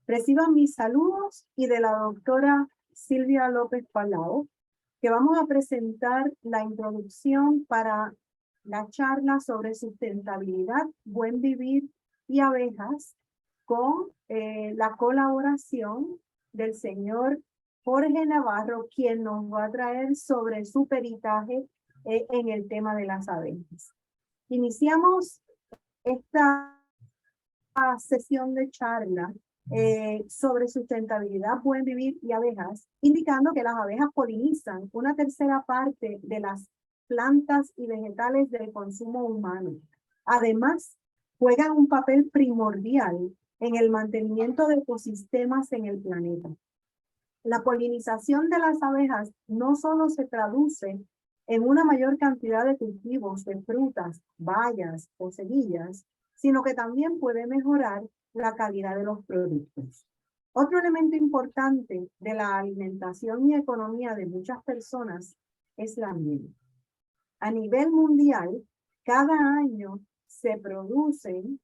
Reciban mis saludos y de la doctora Silvia López Palau, que vamos a presentar la introducción para la charla sobre sustentabilidad, buen vivir y abejas, con la colaboración del señor Jorge Navarro, quien nos va a traer sobre su peritaje en el tema de las abejas. Iniciamos esta sesión de charla sobre sustentabilidad, buen vivir y abejas, indicando que las abejas polinizan una tercera parte de las plantas y vegetales del consumo humano. Además, juegan un papel primordial en el mantenimiento de ecosistemas en el planeta. La polinización de las abejas no solo se traduce en una mayor cantidad de cultivos de frutas, bayas o semillas, sino que también puede mejorar la calidad de los productos. Otro elemento importante de la alimentación y economía de muchas personas es la miel. A nivel mundial, cada año se producen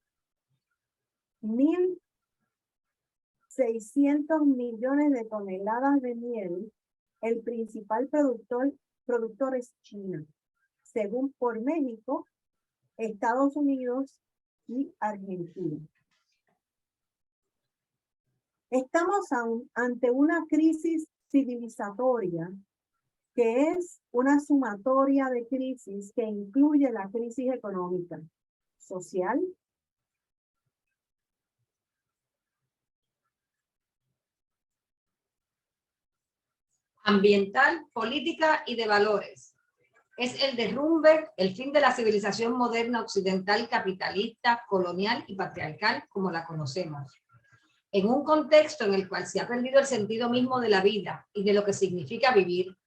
1.600 millones de toneladas de miel. El principal productor es China, según por México, Estados Unidos y Argentina. Estamos ante una crisis civilizatoria que es una sumatoria de crisis que incluye la crisis económica, social, ambiental, política y de valores. Es el derrumbe, el fin de la civilización moderna occidental capitalista, colonial y patriarcal como la conocemos. En un contexto en el cual se ha perdido el sentido mismo de la vida y de lo que significa vivir,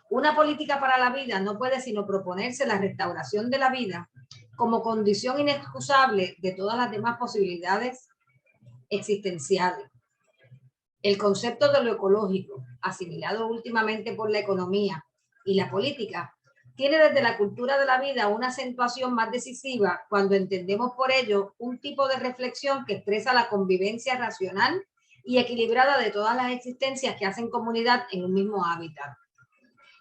una política para la vida no puede sino proponerse la restauración de la vida como condición inexcusable de todas las demás posibilidades existenciales. El concepto de lo ecológico, asimilado últimamente por la economía y la política, tiene desde la cultura de la vida una acentuación más decisiva cuando entendemos por ello un tipo de reflexión que expresa la convivencia racional y equilibrada de todas las existencias que hacen comunidad en un mismo hábitat.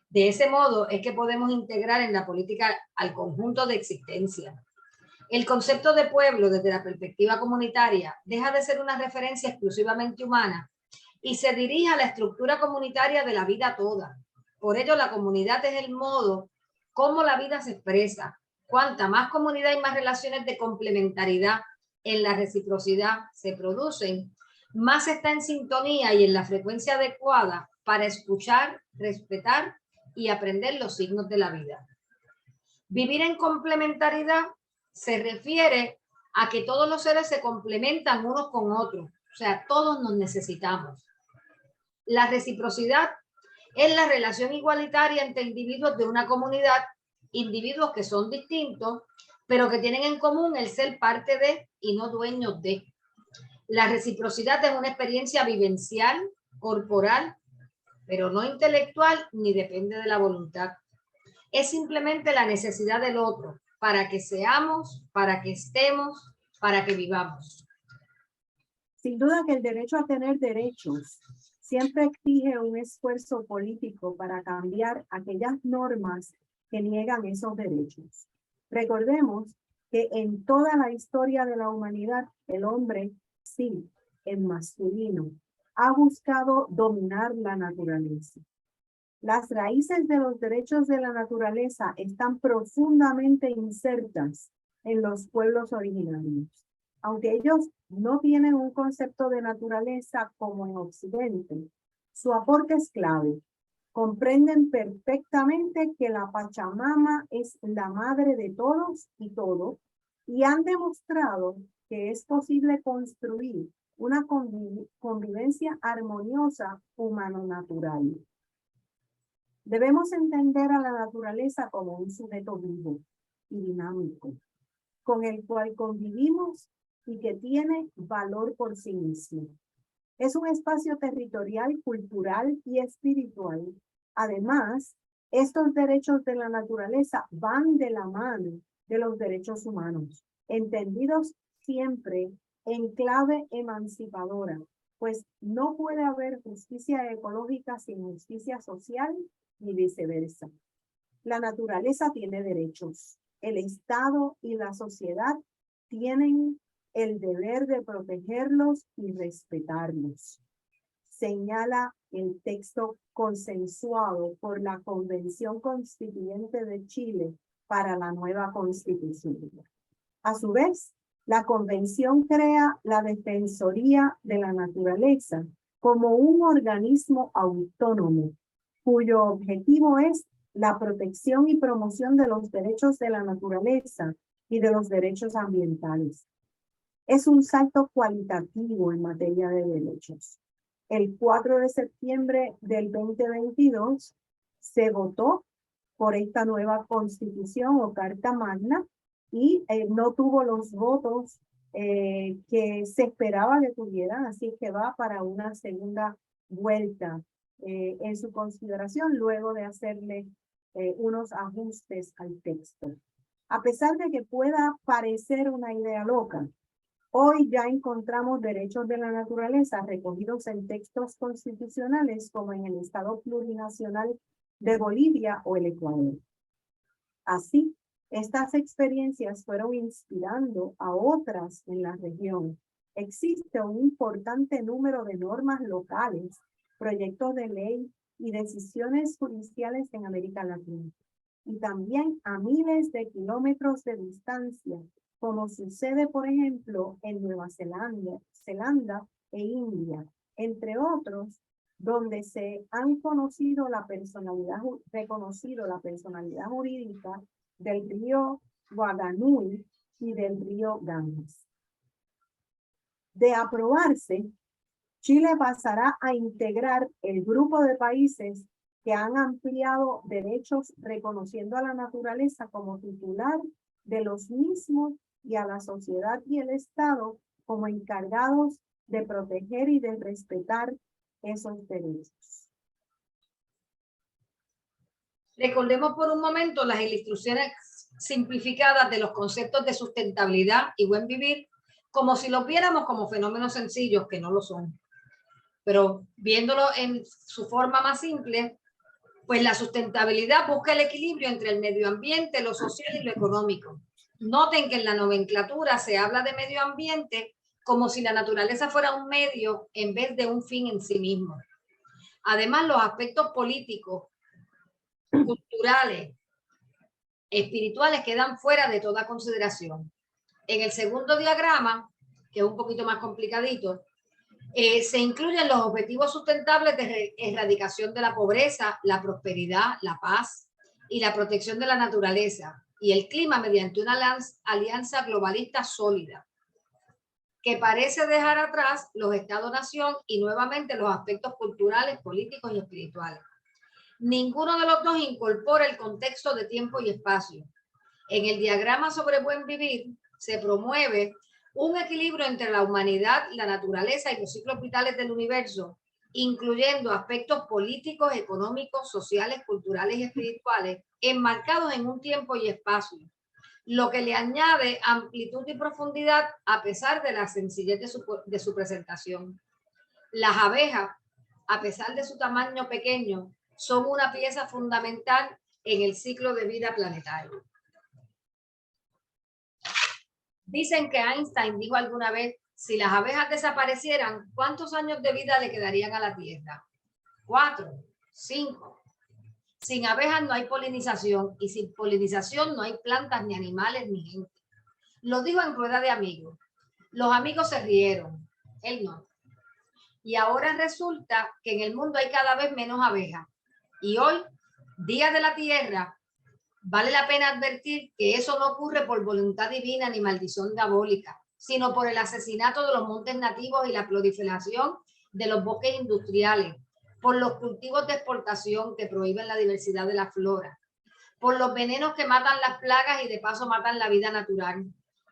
De ese modo es que podemos integrar en la política al conjunto de existencias. El concepto de pueblo desde la perspectiva comunitaria deja de ser una referencia exclusivamente humana y se dirige a la estructura comunitaria de la vida toda. Por ello, la comunidad es el modo cómo la vida se expresa. Cuanta más comunidad y más relaciones de complementariedad en la reciprocidad se producen, más está en sintonía y en la frecuencia adecuada para escuchar, respetar y aprender los signos de la vida. Vivir en complementariedad se refiere a que todos los seres se complementan unos con otros, o sea, todos nos necesitamos. La reciprocidad es la relación igualitaria entre individuos de una comunidad, individuos que son distintos, pero que tienen en común el ser parte de y no dueños de. La reciprocidad es una experiencia vivencial, corporal, pero no intelectual ni depende de la voluntad. Es simplemente la necesidad del otro para que seamos, para que estemos, para que vivamos. Sin duda que el derecho a tener derechos siempre exige un esfuerzo político para cambiar aquellas normas que niegan esos derechos. Recordemos que en toda la historia de la humanidad, el hombre, sí, el masculino, ha buscado dominar la naturaleza. Las raíces de los derechos de la naturaleza están profundamente insertas en los pueblos originarios. Aunque ellos no tienen un concepto de naturaleza como en Occidente, su aporte es clave. Comprenden perfectamente que la Pachamama es la madre de todos y todo, y han demostrado que es posible construir una convivencia armoniosa humano-natural. Debemos entender a la naturaleza como un sujeto vivo y dinámico, con el cual convivimos y que tiene valor por sí mismo. Es un espacio territorial, cultural y espiritual. Además, estos derechos de la naturaleza van de la mano de los derechos humanos, entendidos siempre en clave emancipadora, pues no puede haber justicia ecológica sin justicia social ni viceversa. La naturaleza tiene derechos. El Estado y la sociedad tienen el deber de protegerlos y respetarlos. Señala el texto consensuado por la Convención Constituyente de Chile para la nueva Constitución. A su vez, la Convención crea la Defensoría de la Naturaleza como un organismo autónomo, cuyo objetivo es la protección y promoción de los derechos de la naturaleza y de los derechos ambientales. Es un salto cualitativo en materia de derechos. El 4 de septiembre del 2022 se votó por esta nueva constitución o carta magna y no tuvo los votos que se esperaba que tuvieran, así que va para una segunda vuelta en su consideración luego de hacerle unos ajustes al texto. A pesar de que pueda parecer una idea loca, hoy ya encontramos derechos de la naturaleza recogidos en textos constitucionales como en el Estado Plurinacional de Bolivia o el Ecuador. Así, estas experiencias fueron inspirando a otras en la región. Existe un importante número de normas locales, proyectos de ley y decisiones judiciales en América Latina. Y también a miles de kilómetros de distancia, como sucede, por ejemplo, en Nueva Zelanda e India, entre otros, donde se han reconocido la personalidad jurídica del río Guaganui y del río Ganges. De aprobarse, Chile pasará a integrar el grupo de países que han ampliado derechos reconociendo a la naturaleza como titular de los mismos y a la sociedad y el Estado como encargados de proteger y de respetar esos derechos. Recordemos por un momento las ilustraciones simplificadas de los conceptos de sustentabilidad y buen vivir, como si los viéramos como fenómenos sencillos, que no lo son. Pero viéndolo en su forma más simple, pues la sustentabilidad busca el equilibrio entre el medio ambiente, lo social y lo económico. Noten que en la nomenclatura se habla de medio ambiente como si la naturaleza fuera un medio en vez de un fin en sí mismo. Además, los aspectos políticos, culturales, espirituales quedan fuera de toda consideración. En el segundo diagrama, que es un poquito más complicadito, se incluyen los objetivos sustentables de erradicación de la pobreza, la prosperidad, la paz y la protección de la naturaleza y el clima mediante una alianza globalista sólida que parece dejar atrás los estados-nación y nuevamente los aspectos culturales, políticos y espirituales. Ninguno de los dos incorpora el contexto de tiempo y espacio. En el diagrama sobre buen vivir se promueve un equilibrio entre la humanidad, la naturaleza y los ciclos vitales del universo, incluyendo aspectos políticos, económicos, sociales, culturales y espirituales, enmarcados en un tiempo y espacio, lo que le añade amplitud y profundidad a pesar de la sencillez de su presentación. Las abejas, a pesar de su tamaño pequeño, son una pieza fundamental en el ciclo de vida planetario. Dicen que Einstein dijo alguna vez, si las abejas desaparecieran, ¿cuántos años de vida le quedarían a la Tierra? 4, 5. Sin abejas no hay polinización y sin polinización no hay plantas, ni animales, ni gente. Lo dijo en rueda de amigos. Los amigos se rieron, él no. Y ahora resulta que en el mundo hay cada vez menos abejas. Y hoy, Día de la Tierra, vale la pena advertir que eso no ocurre por voluntad divina ni maldición diabólica, sino por el asesinato de los montes nativos y la proliferación de los bosques industriales, por los cultivos de exportación que prohíben la diversidad de la flora, por los venenos que matan las plagas y de paso matan la vida natural,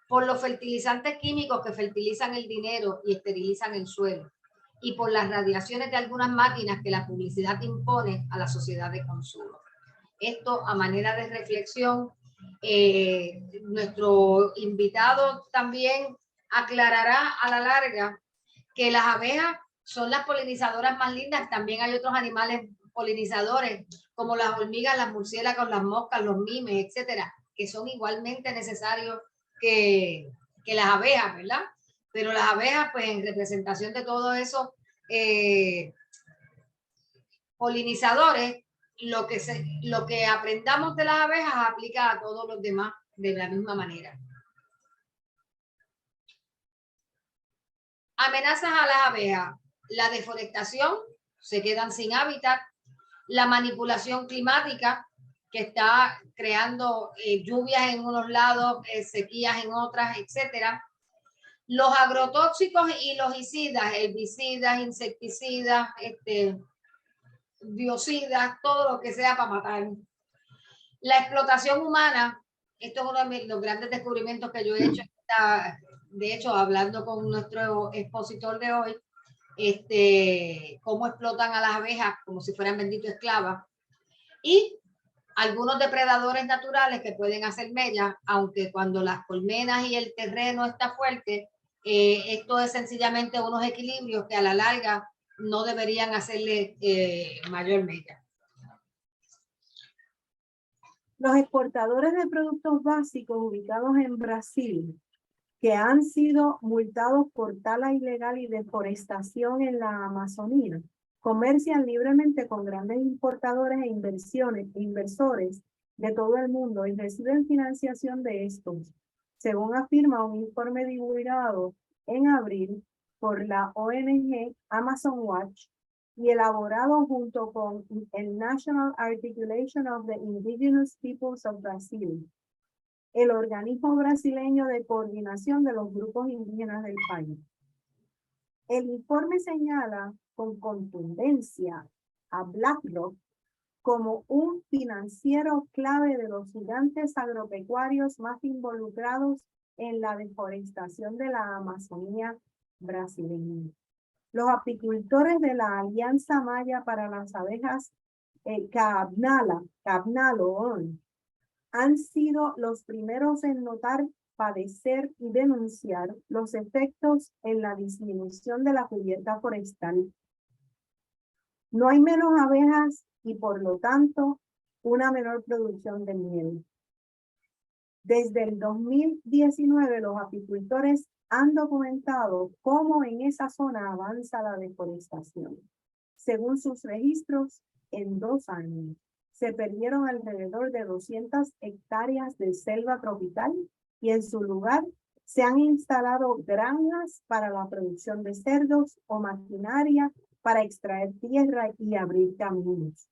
por los fertilizantes químicos que fertilizan el dinero y esterilizan el suelo, y por las radiaciones de algunas máquinas que la publicidad impone a la sociedad de consumo. Esto a manera de reflexión Nuestro invitado también aclarará a la larga que las abejas son las polinizadoras más lindas. También hay otros animales polinizadores como las hormigas, las murciélagos, las moscas, los mimes, etcétera, que son igualmente necesarios que las abejas, ¿verdad? Pero las abejas, pues en representación de todo eso, polinizadores, lo que aprendamos de las abejas aplica a todos los demás de la misma manera. Amenazas a las abejas: la deforestación, se quedan sin hábitat; la manipulación climática, que está creando lluvias en unos lados, sequías en otras, etcétera; los agrotóxicos y los herbicidas, herbicidas, insecticidas, biocidas, todo lo que sea para matar; la explotación humana. Esto es uno de los grandes descubrimientos que yo he hecho, de hecho, hablando con nuestro expositor de hoy, cómo explotan a las abejas como si fueran benditos esclavas; y algunos depredadores naturales que pueden hacer mella, aunque cuando las colmenas y el terreno está fuerte, esto es sencillamente unos equilibrios que a la larga no deberían hacerle mayor mella. Los exportadores de productos básicos ubicados en Brasil, que han sido multados por tala ilegal y deforestación en la Amazonía, comercian libremente con grandes importadores e inversores de todo el mundo y reciben financiación de estos, según afirma un informe divulgado en abril por la ONG Amazon Watch y elaborado junto con el National Articulation of the Indigenous Peoples of Brazil, el organismo brasileño de coordinación de los grupos indígenas del país. El informe señala con contundencia a BlackRock como un financiero clave de los gigantes agropecuarios más involucrados en la deforestación de la Amazonía brasileña. Los apicultores de la Alianza Maya para las Abejas, Cabnalo, han sido los primeros en notar, padecer y denunciar los efectos en la disminución de la cubierta forestal. No hay menos abejas y, por lo tanto, una menor producción de miel. Desde el 2019, los apicultores han documentado cómo en esa zona avanza la deforestación. Según sus registros, en 2 años se perdieron alrededor de 200 hectáreas de selva tropical y en su lugar se han instalado granjas para la producción de cerdos o maquinaria para extraer tierra y abrir caminos.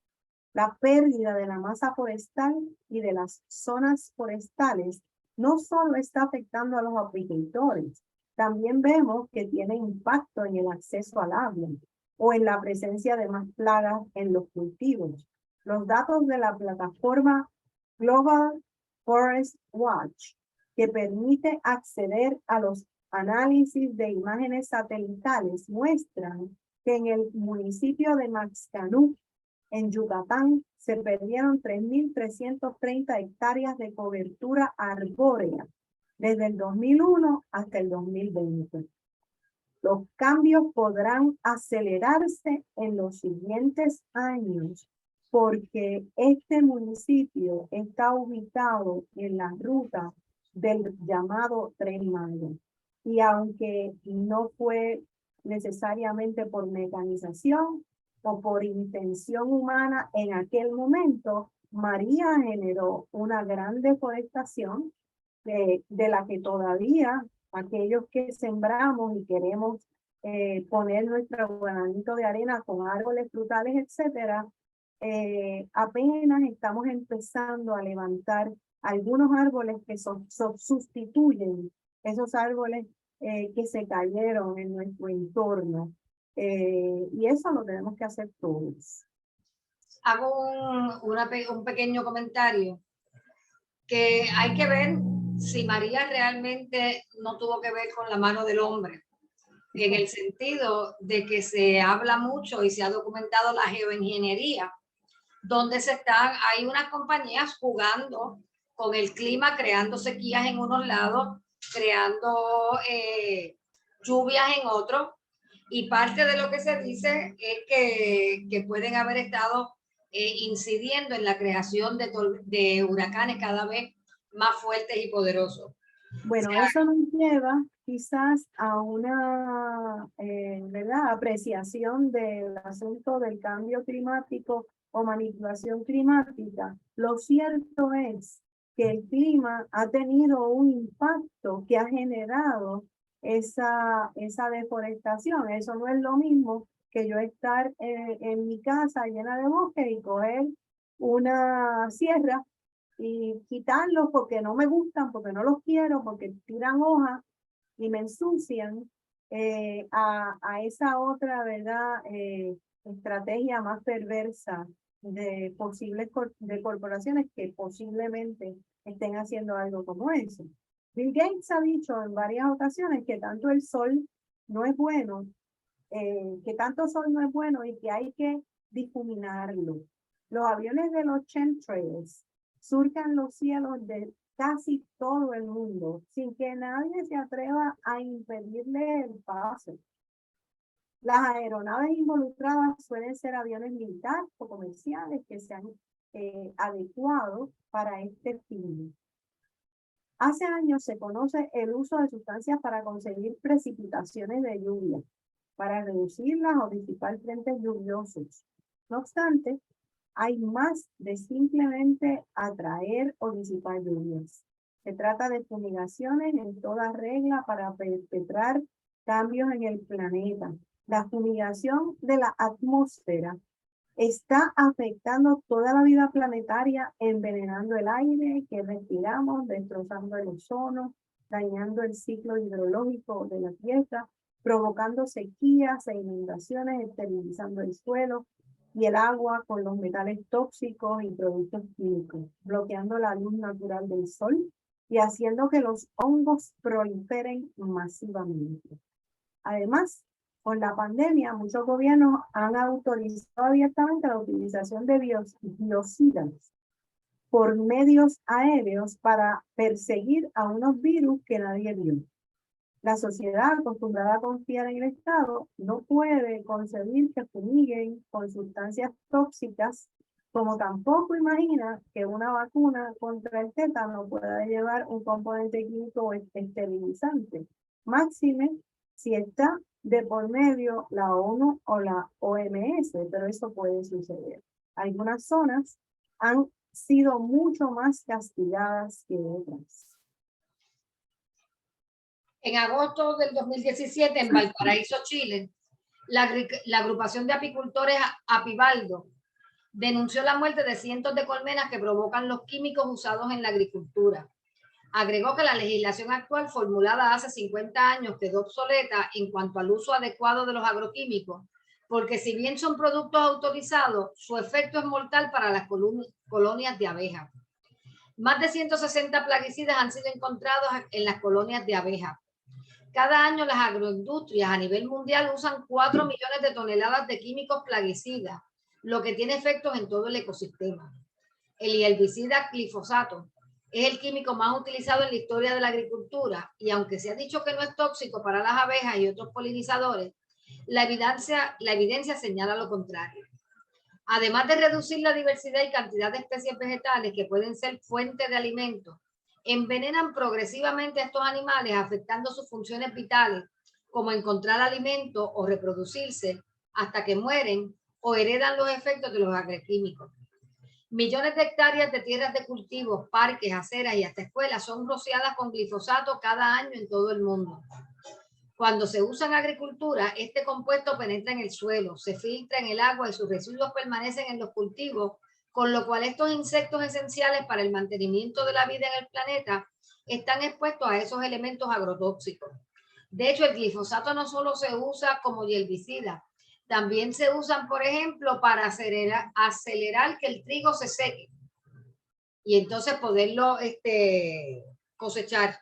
La pérdida de la masa forestal y de las zonas forestales no solo está afectando a los apicultores, también vemos que tiene impacto en el acceso al agua o en la presencia de más plagas en los cultivos. Los datos de la plataforma Global Forest Watch, que permite acceder a los análisis de imágenes satelitales, muestran que en el municipio de Maxcanú, en Yucatán, se perdieron 3.330 hectáreas de cobertura arbórea desde el 2001 hasta el 2020. Los cambios podrán acelerarse en los siguientes años porque este municipio está ubicado en la ruta del llamado Tren Maya. Y aunque no fue necesariamente por mecanización o por intención humana en aquel momento, María generó una gran deforestación de la que todavía aquellos que sembramos y queremos poner nuestro granito de arena con árboles frutales, etcétera, apenas estamos empezando a levantar algunos árboles que sustituyen esos árboles que se cayeron en nuestro entorno. Y eso lo tenemos que hacer todos. Hago un pequeño comentario, que hay que ver si María realmente no tuvo que ver con la mano del hombre, en el sentido de que se habla mucho y se ha documentado la geoingeniería, donde hay unas compañías jugando con el clima, creando sequías en unos lados, creando lluvias en otros, y parte de lo que se dice es que pueden haber estado incidiendo en la creación de huracanes cada vez más fuertes y poderosos. Bueno, eso nos lleva quizás a una ¿verdad? Apreciación del asunto del cambio climático o manipulación climática. Lo cierto es que el clima ha tenido un impacto que ha generado esa deforestación. Eso no es lo mismo que yo estar en mi casa llena de bosque y coger una sierra y quitarlos porque no me gustan, porque no los quiero, porque tiran hojas y me ensucian, a esa otra, ¿verdad? Estrategia más perversa de posibles de corporaciones que posiblemente estén haciendo algo como eso. Bill Gates ha dicho en varias ocasiones que tanto el sol no es bueno, que tanto sol no es bueno y que hay que difuminarlo. Los aviones de los chemtrails surcan los cielos de casi todo el mundo sin que nadie se atreva a impedirle el paso. Las aeronaves involucradas suelen ser aviones militares o comerciales que se han adecuado para este fin. Hace años se conoce el uso de sustancias para conseguir precipitaciones de lluvia, para reducirlas o disipar frentes lluviosos. No obstante, hay más de simplemente atraer o disipar lluvias. Se trata de fumigaciones en toda regla para perpetrar cambios en el planeta. La fumigación de la atmósfera está afectando toda la vida planetaria, envenenando el aire que respiramos, destrozando el ozono, dañando el ciclo hidrológico de la Tierra, provocando sequías e inundaciones, esterilizando el suelo y el agua con los metales tóxicos y productos químicos, bloqueando la luz natural del sol y haciendo que los hongos proliferen masivamente. Además, con la pandemia, muchos gobiernos han autorizado abiertamente la utilización de biocidas por medios aéreos para perseguir a unos virus que nadie vio. La sociedad, acostumbrada a confiar en el Estado, no puede concebir que fumiguen con sustancias tóxicas, como tampoco imagina que una vacuna contra el tétano pueda llevar un componente químico esterilizante. Máxime si está de por medio la ONU o la OMS, pero eso puede suceder. Algunas zonas han sido mucho más castigadas que otras. En agosto del 2017, en Valparaíso, Chile, la agrupación de apicultores Apivaldo denunció la muerte de cientos de colmenas que provocan los químicos usados en la agricultura. Agregó que la legislación actual, formulada hace 50 años, quedó obsoleta en cuanto al uso adecuado de los agroquímicos, porque si bien son productos autorizados, su efecto es mortal para las colonias de abejas. Más de 160 plaguicidas han sido encontrados en las colonias de abejas. Cada año las agroindustrias a nivel mundial usan 4 millones de toneladas de químicos plaguicidas, lo que tiene efectos en todo el ecosistema. El herbicida glifosato es el químico más utilizado en la historia de la agricultura y aunque se ha dicho que no es tóxico para las abejas y otros polinizadores, la evidencia señala lo contrario. Además de reducir la diversidad y cantidad de especies vegetales que pueden ser fuente de alimentos, envenenan progresivamente a estos animales, afectando sus funciones vitales, como encontrar alimento o reproducirse, hasta que mueren o heredan los efectos de los agroquímicos. Millones de hectáreas de tierras de cultivos, parques, aceras y hasta escuelas son rociadas con glifosato cada año en todo el mundo. Cuando se usa en agricultura, este compuesto penetra en el suelo, se filtra en el agua y sus residuos permanecen en los cultivos, con lo cual estos insectos esenciales para el mantenimiento de la vida en el planeta están expuestos a esos elementos agrotóxicos. De hecho, el glifosato no solo se usa como herbicida, también se usan, por ejemplo, para acelerar que el trigo se seque y entonces poderlo cosechar.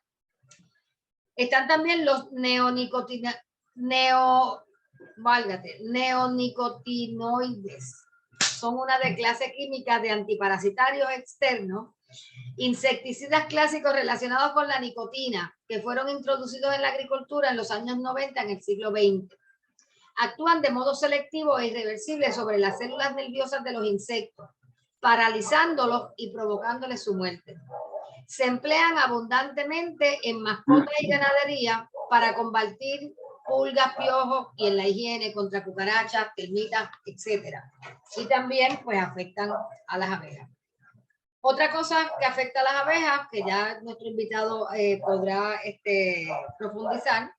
Están también los neonicotinoides. Son una de clase química de antiparasitarios externos Insecticidas clásicos relacionados con la nicotina, que fueron introducidos en la agricultura en los años 90 en el siglo XX. Actúan de modo selectivo e irreversible sobre las células nerviosas de los insectos, paralizándolos y provocándoles su muerte. Se emplean abundantemente en mascotas y ganadería para combatir pulgas, piojos y en la higiene contra cucarachas, termitas, etc. Y también pues afectan a las abejas. Otra cosa que afecta a las abejas, que ya nuestro invitado podrá profundizar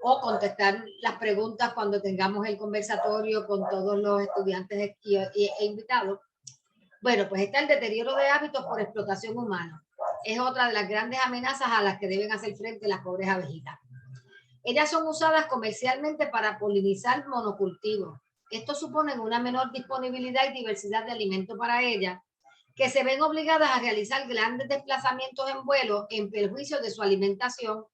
o contestar las preguntas cuando tengamos el conversatorio con todos los estudiantes e invitados. Bueno, pues está el deterioro de hábitos por explotación humana. Es otra de las grandes amenazas a las que deben hacer frente las pobres abejitas. Ellas son usadas comercialmente para polinizar monocultivos. Esto supone una menor disponibilidad y diversidad de alimentos para ellas, que se ven obligadas a realizar grandes desplazamientos en vuelo en perjuicio de su alimentación,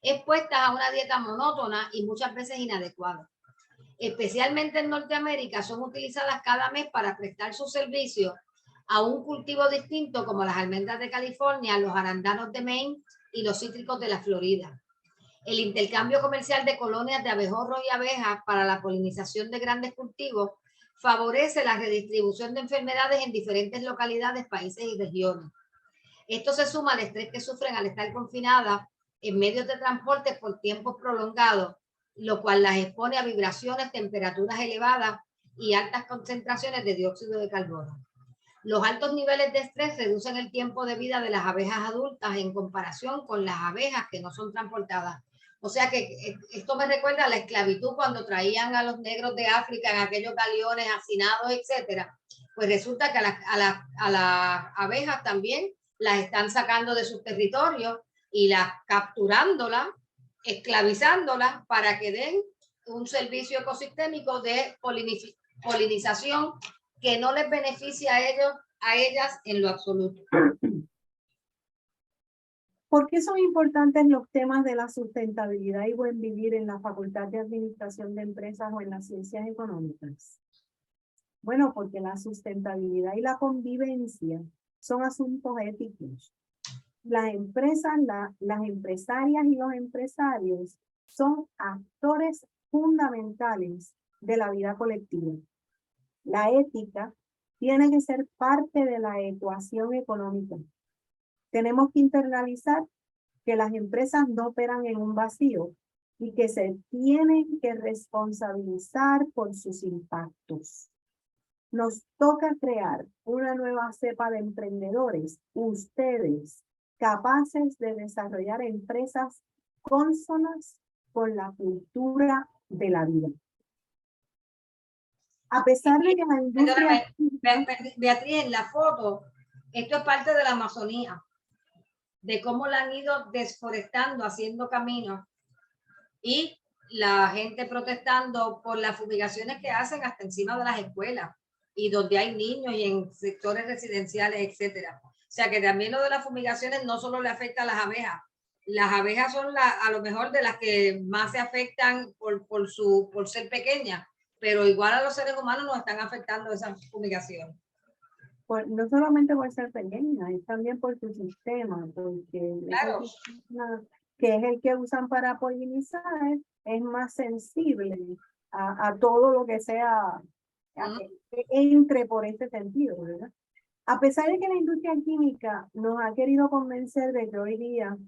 expuestas a una dieta monótona y muchas veces inadecuada. Especialmente en Norteamérica, son utilizadas cada mes para prestar sus servicios a un cultivo distinto como las almendras de California, los arándanos de Maine y los cítricos de la Florida. El intercambio comercial de colonias de abejorros y abejas para la polinización de grandes cultivos favorece la redistribución de enfermedades en diferentes localidades, países y regiones. Esto se suma al estrés que sufren al estar confinadas en medios de transporte por tiempos prolongados, lo cual las expone a vibraciones, temperaturas elevadas y altas concentraciones de dióxido de carbono. Los altos niveles de estrés reducen el tiempo de vida de las abejas adultas en comparación con las abejas que no son transportadas. O sea que esto me recuerda a la esclavitud cuando traían a los negros de África en aquellos galeones hacinados, etcétera. Pues resulta que a las abejas también las están sacando de sus territorios y las capturándolas, esclavizándolas para que den un servicio ecosistémico de polinización que no les beneficia a ellas en lo absoluto. ¿Por qué son importantes los temas de la sustentabilidad y buen vivir en la Facultad de Administración de Empresas o en las Ciencias Económicas? Bueno, porque la sustentabilidad y la convivencia son asuntos éticos. Las empresas, las empresarias y los empresarios son actores fundamentales de la vida colectiva. La ética tiene que ser parte de la ecuación económica. Tenemos que internalizar que las empresas no operan en un vacío y que se tienen que responsabilizar por sus impactos. Nos toca crear una nueva cepa de emprendedores, ustedes, capaces de desarrollar empresas cónsonas con la cultura de la vida. A pesar de que la industria... Beatriz, en la foto, esto es parte de la Amazonía, de cómo la han ido desforestando, haciendo caminos, y la gente protestando por las fumigaciones que hacen hasta encima de las escuelas y donde hay niños y en sectores residenciales, etcétera. O sea que también lo de las fumigaciones no solo le afecta a las abejas. Las abejas son a lo mejor de las que más se afectan por ser pequeñas, pero igual a los seres humanos nos están afectando esas fumigaciones. No solamente por ser pequeña, es también por su sistema, porque claro, ese sistema que es el que usan para polinizar es más sensible a todo lo que sea, que entre por ese sentido, ¿verdad? A pesar de que la industria química nos ha querido convencer de que hoy día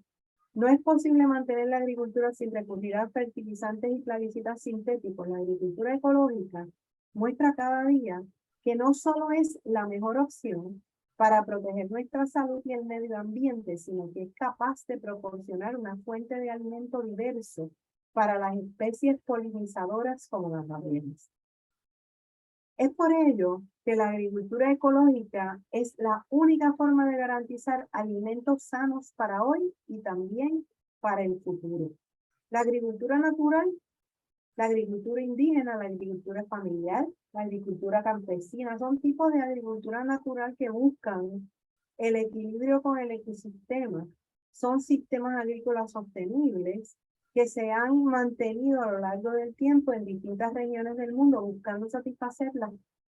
no es posible mantener la agricultura sin recurrir a fertilizantes y plaguicidas sintéticos, la agricultura ecológica muestra cada día que no solo es la mejor opción para proteger nuestra salud y el medio ambiente, sino que es capaz de proporcionar una fuente de alimento diverso para las especies polinizadoras como las abejas. Es por ello que la agricultura ecológica es la única forma de garantizar alimentos sanos para hoy y también para el futuro. La agricultura natural, la agricultura indígena, la agricultura familiar, la agricultura campesina, son tipos de agricultura natural que buscan el equilibrio con el ecosistema. Son sistemas agrícolas sostenibles que se han mantenido a lo largo del tiempo en distintas regiones del mundo buscando satisfacer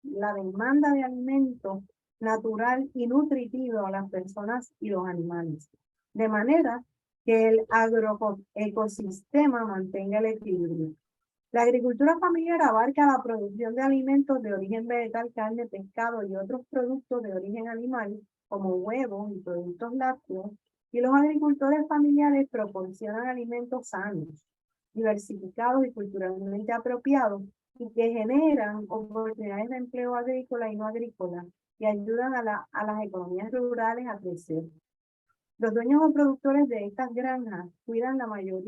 la demanda de alimentos natural y nutritivo a las personas y los animales, de manera que el agroecosistema mantenga el equilibrio. La agricultura familiar abarca la producción de alimentos de origen vegetal, carne, pescado y otros productos de origen animal, como huevos y productos lácteos, y los agricultores familiares proporcionan alimentos sanos, diversificados y culturalmente apropiados, y que generan oportunidades de empleo agrícola y no agrícola, y ayudan a las economías rurales a crecer. Los dueños o productores de estas granjas cuidan la mayor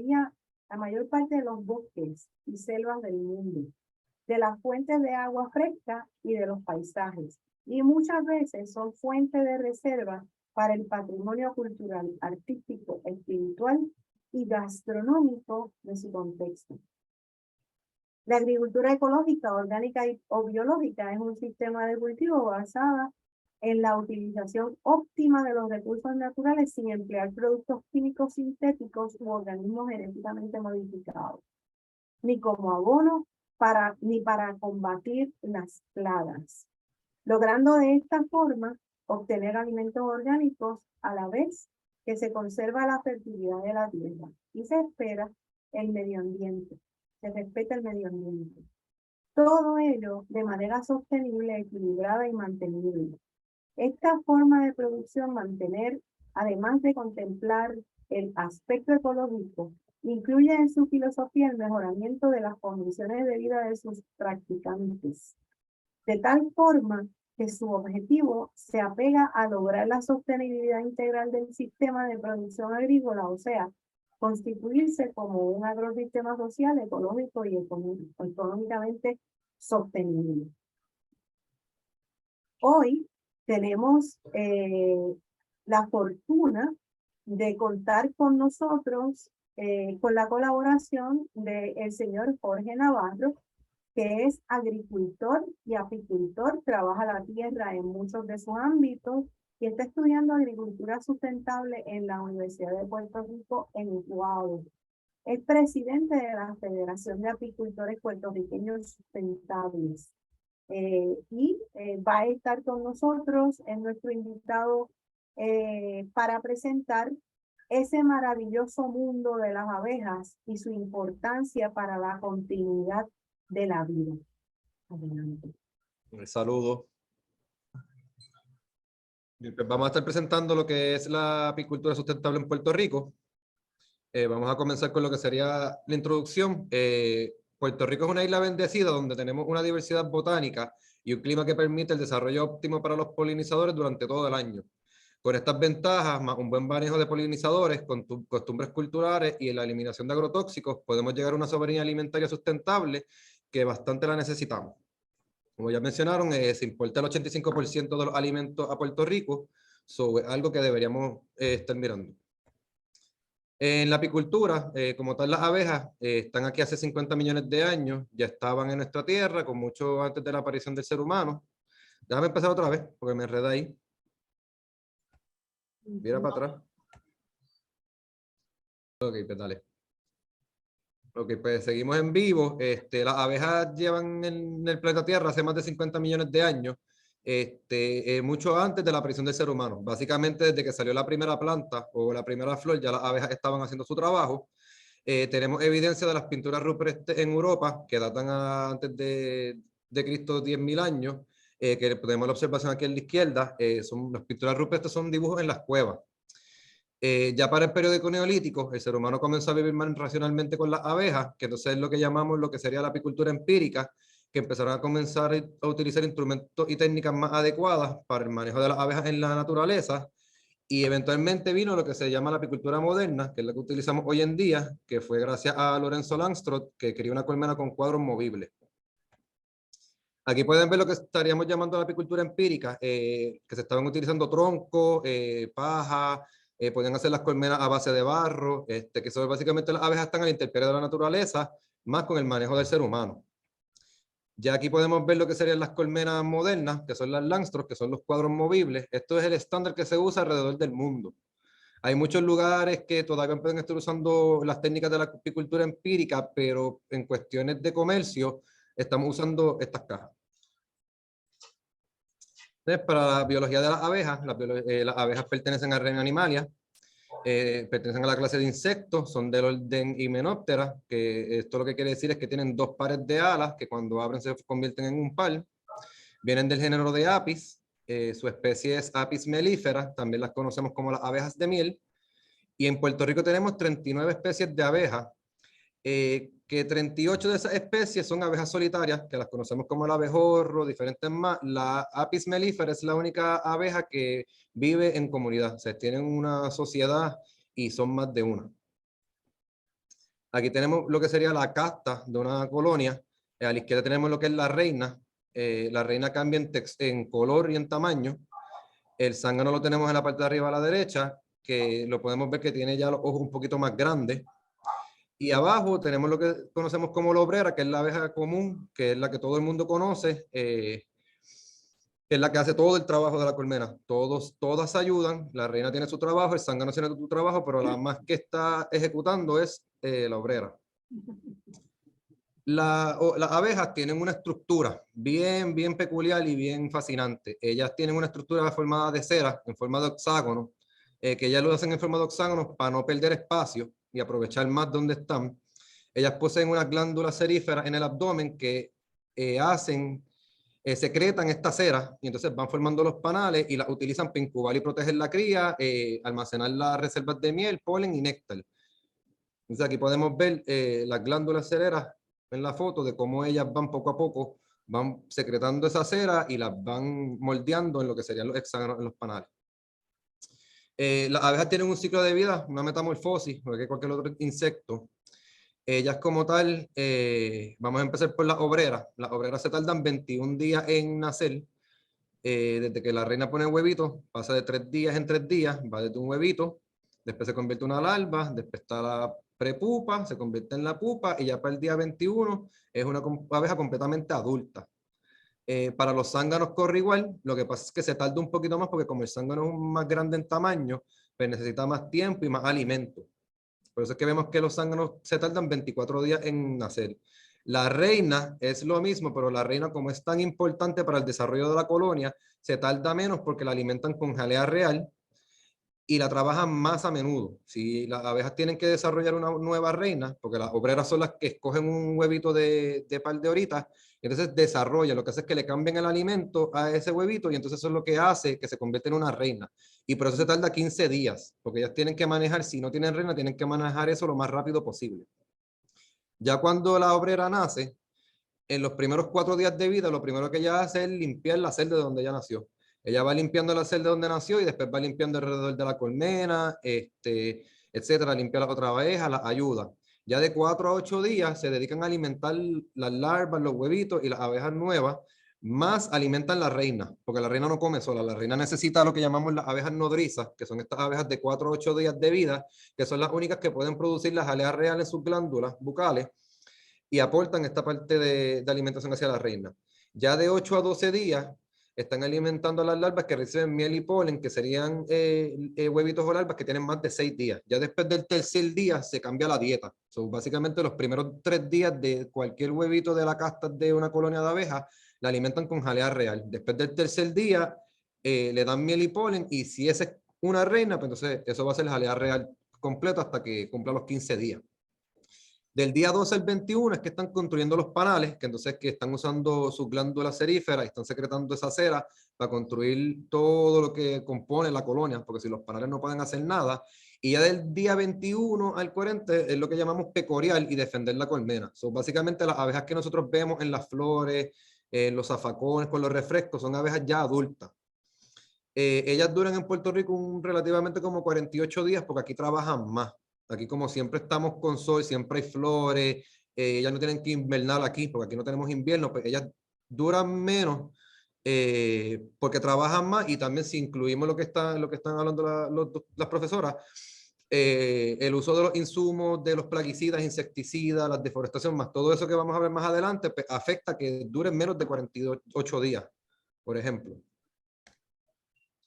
parte de los bosques y selvas del mundo, de las fuentes de agua fresca y de los paisajes, y muchas veces son fuente de reserva para el patrimonio cultural, artístico, espiritual y gastronómico de su contexto. La agricultura ecológica, orgánica o biológica es un sistema de cultivo basado en la utilización óptima de los recursos naturales sin emplear productos químicos sintéticos u organismos genéticamente modificados, ni como abono ni para combatir las plagas, logrando de esta forma obtener alimentos orgánicos a la vez que se conserva la fertilidad de la tierra y se respeta el medio ambiente. Todo ello de manera sostenible, equilibrada y mantenible. Esta forma de producción además de contemplar el aspecto ecológico, incluye en su filosofía el mejoramiento de las condiciones de vida de sus practicantes, de tal forma que su objetivo se apega a lograr la sostenibilidad integral del sistema de producción agrícola, o sea, constituirse como un agrosistema social, ecológico y económicamente sostenible. Hoy tenemos la fortuna de contar con nosotros, con la colaboración del señor Jorge Navarro, que es agricultor y apicultor, trabaja la tierra en muchos de sus ámbitos y está estudiando agricultura sustentable en la Universidad de Puerto Rico en Utuado. Es presidente de la Federación de Apicultores Puertorriqueños Sustentables. Va a estar con nosotros, es nuestro invitado para presentar ese maravilloso mundo de las abejas y su importancia para la continuidad de la vida. Adelante. Un saludo. Bien, pues vamos a estar presentando lo que es la apicultura sustentable en Puerto Rico. Vamos a comenzar con lo que sería la introducción. Puerto Rico es una isla bendecida donde tenemos una diversidad botánica y un clima que permite el desarrollo óptimo para los polinizadores durante todo el año. Con estas ventajas, más un buen manejo de polinizadores, costumbres culturales y la eliminación de agrotóxicos, podemos llegar a una soberanía alimentaria sustentable que bastante la necesitamos. Como ya mencionaron, se importa el 85% de los alimentos a Puerto Rico, sobre algo que deberíamos estar mirando. En la apicultura, como tal, las abejas están aquí hace 50 millones de años, ya estaban en nuestra tierra, con mucho antes de la aparición del ser humano. Déjame empezar otra vez, porque me enredé ahí. Mira para atrás. Ok, pues dale. Ok, pues seguimos en vivo. Las abejas llevan en el planeta Tierra hace más de 50 millones de años, mucho antes de la aparición del ser humano. Básicamente, desde que salió la primera planta o la primera flor, ya las abejas estaban haciendo su trabajo. Tenemos evidencia de las pinturas rupestres en Europa, que datan antes de Cristo 10.000 años, que tenemos la observación aquí en la izquierda. Las pinturas rupestres son dibujos en las cuevas. Ya para el periodo neolítico, el ser humano comenzó a vivir más racionalmente con las abejas, que entonces es lo que llamamos lo que sería la apicultura empírica, que empezaron a comenzar a utilizar instrumentos y técnicas más adecuadas para el manejo de las abejas en la naturaleza, y eventualmente vino lo que se llama la apicultura moderna, que es la que utilizamos hoy en día, que fue gracias a Lorenzo Langstroth, que creó una colmena con cuadros movibles. Aquí pueden ver lo que estaríamos llamando la apicultura empírica, que se estaban utilizando troncos, paja, podían hacer las colmenas a base de barro, que son básicamente las abejas están a la intemperie de la naturaleza, más con el manejo del ser humano. Ya aquí podemos ver lo que serían las colmenas modernas, que son las Langstroth, que son los cuadros movibles. Esto es el estándar que se usa alrededor del mundo. Hay muchos lugares que todavía pueden estar usando las técnicas de la apicultura empírica, pero en cuestiones de comercio estamos usando estas cajas. Entonces, para la biología de las abejas, las abejas pertenecen al reino Animalia, pertenecen a la clase de insectos, son del orden Hymenoptera, que esto lo que quiere decir es que tienen dos pares de alas que cuando abren se convierten en un par. Vienen del género de Apis, su especie es Apis mellifera, también las conocemos como las abejas de miel. Y en Puerto Rico tenemos 39 especies de abejas, que 38 de esas especies son abejas solitarias, que las conocemos como el abejorro, diferentes más. La Apis mellifera es la única abeja que vive en comunidad, o sea, tienen una sociedad y son más de una. Aquí tenemos lo que sería la casta de una colonia. A la izquierda tenemos lo que es la reina. La reina cambia en color y en tamaño. El zángano lo tenemos en la parte de arriba a la derecha, que lo podemos ver que tiene ya los ojos un poquito más grandes. Y abajo tenemos lo que conocemos como la obrera, que es la abeja común, que es la que todo el mundo conoce, que es la que hace todo el trabajo de la colmena. Todas ayudan, la reina tiene su trabajo, el zángano tiene su trabajo, pero la más que está ejecutando es la obrera. Las abejas tienen una estructura bien peculiar y bien fascinante. Ellas tienen una estructura formada de cera, en forma de hexágono, que ellas lo hacen en forma de hexágono para no perder espacio y aprovechar más donde están. Ellas poseen unas glándulas seríferas en el abdomen que secretan esta cera y entonces van formando los panales y las utilizan para incubar y proteger la cría, almacenar las reservas de miel, polen y néctar. Entonces aquí podemos ver las glándulas cereras en la foto de cómo ellas van poco a poco, van secretando esa cera y las van moldeando en lo que serían los hexágonos en los panales. Las abejas tienen un ciclo de vida, una metamorfosis, igual que cualquier otro insecto. Ellas como tal, vamos a empezar por las obreras. Las obreras se tardan 21 días en nacer. Desde que la reina pone huevitos, pasa de 3 días en 3 días, va desde un huevito, después se convierte en una larva, después está la prepupa, se convierte en la pupa y ya para el día 21 es una abeja completamente adulta. Para los zánganos corre igual, lo que pasa es que se tarda un poquito más porque como el zángano es más grande en tamaño, pues necesita más tiempo y más alimento. Por eso es que vemos que los zánganos se tardan 24 días en nacer. La reina es lo mismo, pero la reina, como es tan importante para el desarrollo de la colonia, se tarda menos porque la alimentan con jalea real y la trabajan más a menudo. Si las abejas tienen que desarrollar una nueva reina, porque las obreras son las que escogen un huevito de par de horitas, entonces desarrollan, lo que hace es que le cambian el alimento a ese huevito y entonces eso es lo que hace que se convierta en una reina. Y por eso se tarda 15 días, porque ellas tienen que manejar, si no tienen reina, tienen que manejar eso lo más rápido posible. Ya cuando la obrera nace, en los primeros 4 días de vida, lo primero que ella hace es limpiar la celda de donde ella nació. Ella va limpiando la celda de donde nació y después va limpiando alrededor de la colmena, etcétera, limpia las otras abejas, las ayuda. Ya de 4 a 8 días se dedican a alimentar las larvas, los huevitos y las abejas nuevas, más alimentan la reina, porque la reina no come sola, la reina necesita lo que llamamos las abejas nodrizas, que son estas abejas de 4 a 8 días de vida, que son las únicas que pueden producir las jalea real en sus glándulas bucales, y aportan esta parte de alimentación hacia la reina. Ya de 8 a 12 días están alimentando a las larvas que reciben miel y polen, que serían huevitos o larvas que tienen más de 6 días. Ya después del tercer día se cambia la dieta. Básicamente los primeros 3 días de cualquier huevito de la casta de una colonia de abejas la alimentan con jalea real. Después del tercer día le dan miel y polen y si esa es una reina, pues entonces eso va a ser jalea real completa hasta que cumpla los 15 días. Del día 12 al 21 es que están construyendo los panales, que entonces que están usando sus glándulas seríferas y están secretando esa cera para construir todo lo que compone la colonia, porque si los panales no pueden hacer nada. Y ya del día 21 al 40 es lo que llamamos pecorial y defender la colmena. Son básicamente las abejas que nosotros vemos en las flores, en los zafacones, con los refrescos, son abejas ya adultas. Ellas duran en Puerto Rico relativamente como 48 días porque aquí trabajan más. Aquí como siempre estamos con sol, siempre hay flores, ellas no tienen que invernar aquí porque aquí no tenemos invierno, pues ellas duran menos porque trabajan más y también si incluimos lo que están hablando las profesoras, el uso de los insumos, de los plaguicidas, insecticidas, la deforestación, más todo eso que vamos a ver más adelante, pues afecta que duren menos de 48 días, por ejemplo.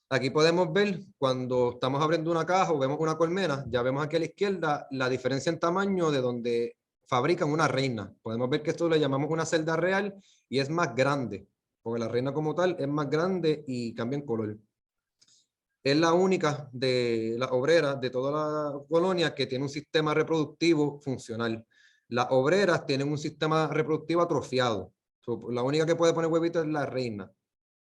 Aquí podemos ver cuando estamos abriendo una caja o vemos una colmena, ya vemos aquí a la izquierda la diferencia en tamaño de donde fabrican una reina. Podemos ver que esto le llamamos una celda real y es más grande. porque la reina como tal es más grande y cambia en color. Es la única de las obreras de toda la colonia que tiene un sistema reproductivo funcional. Las obreras tienen un sistema reproductivo atrofiado. La única que puede poner huevitos es la reina.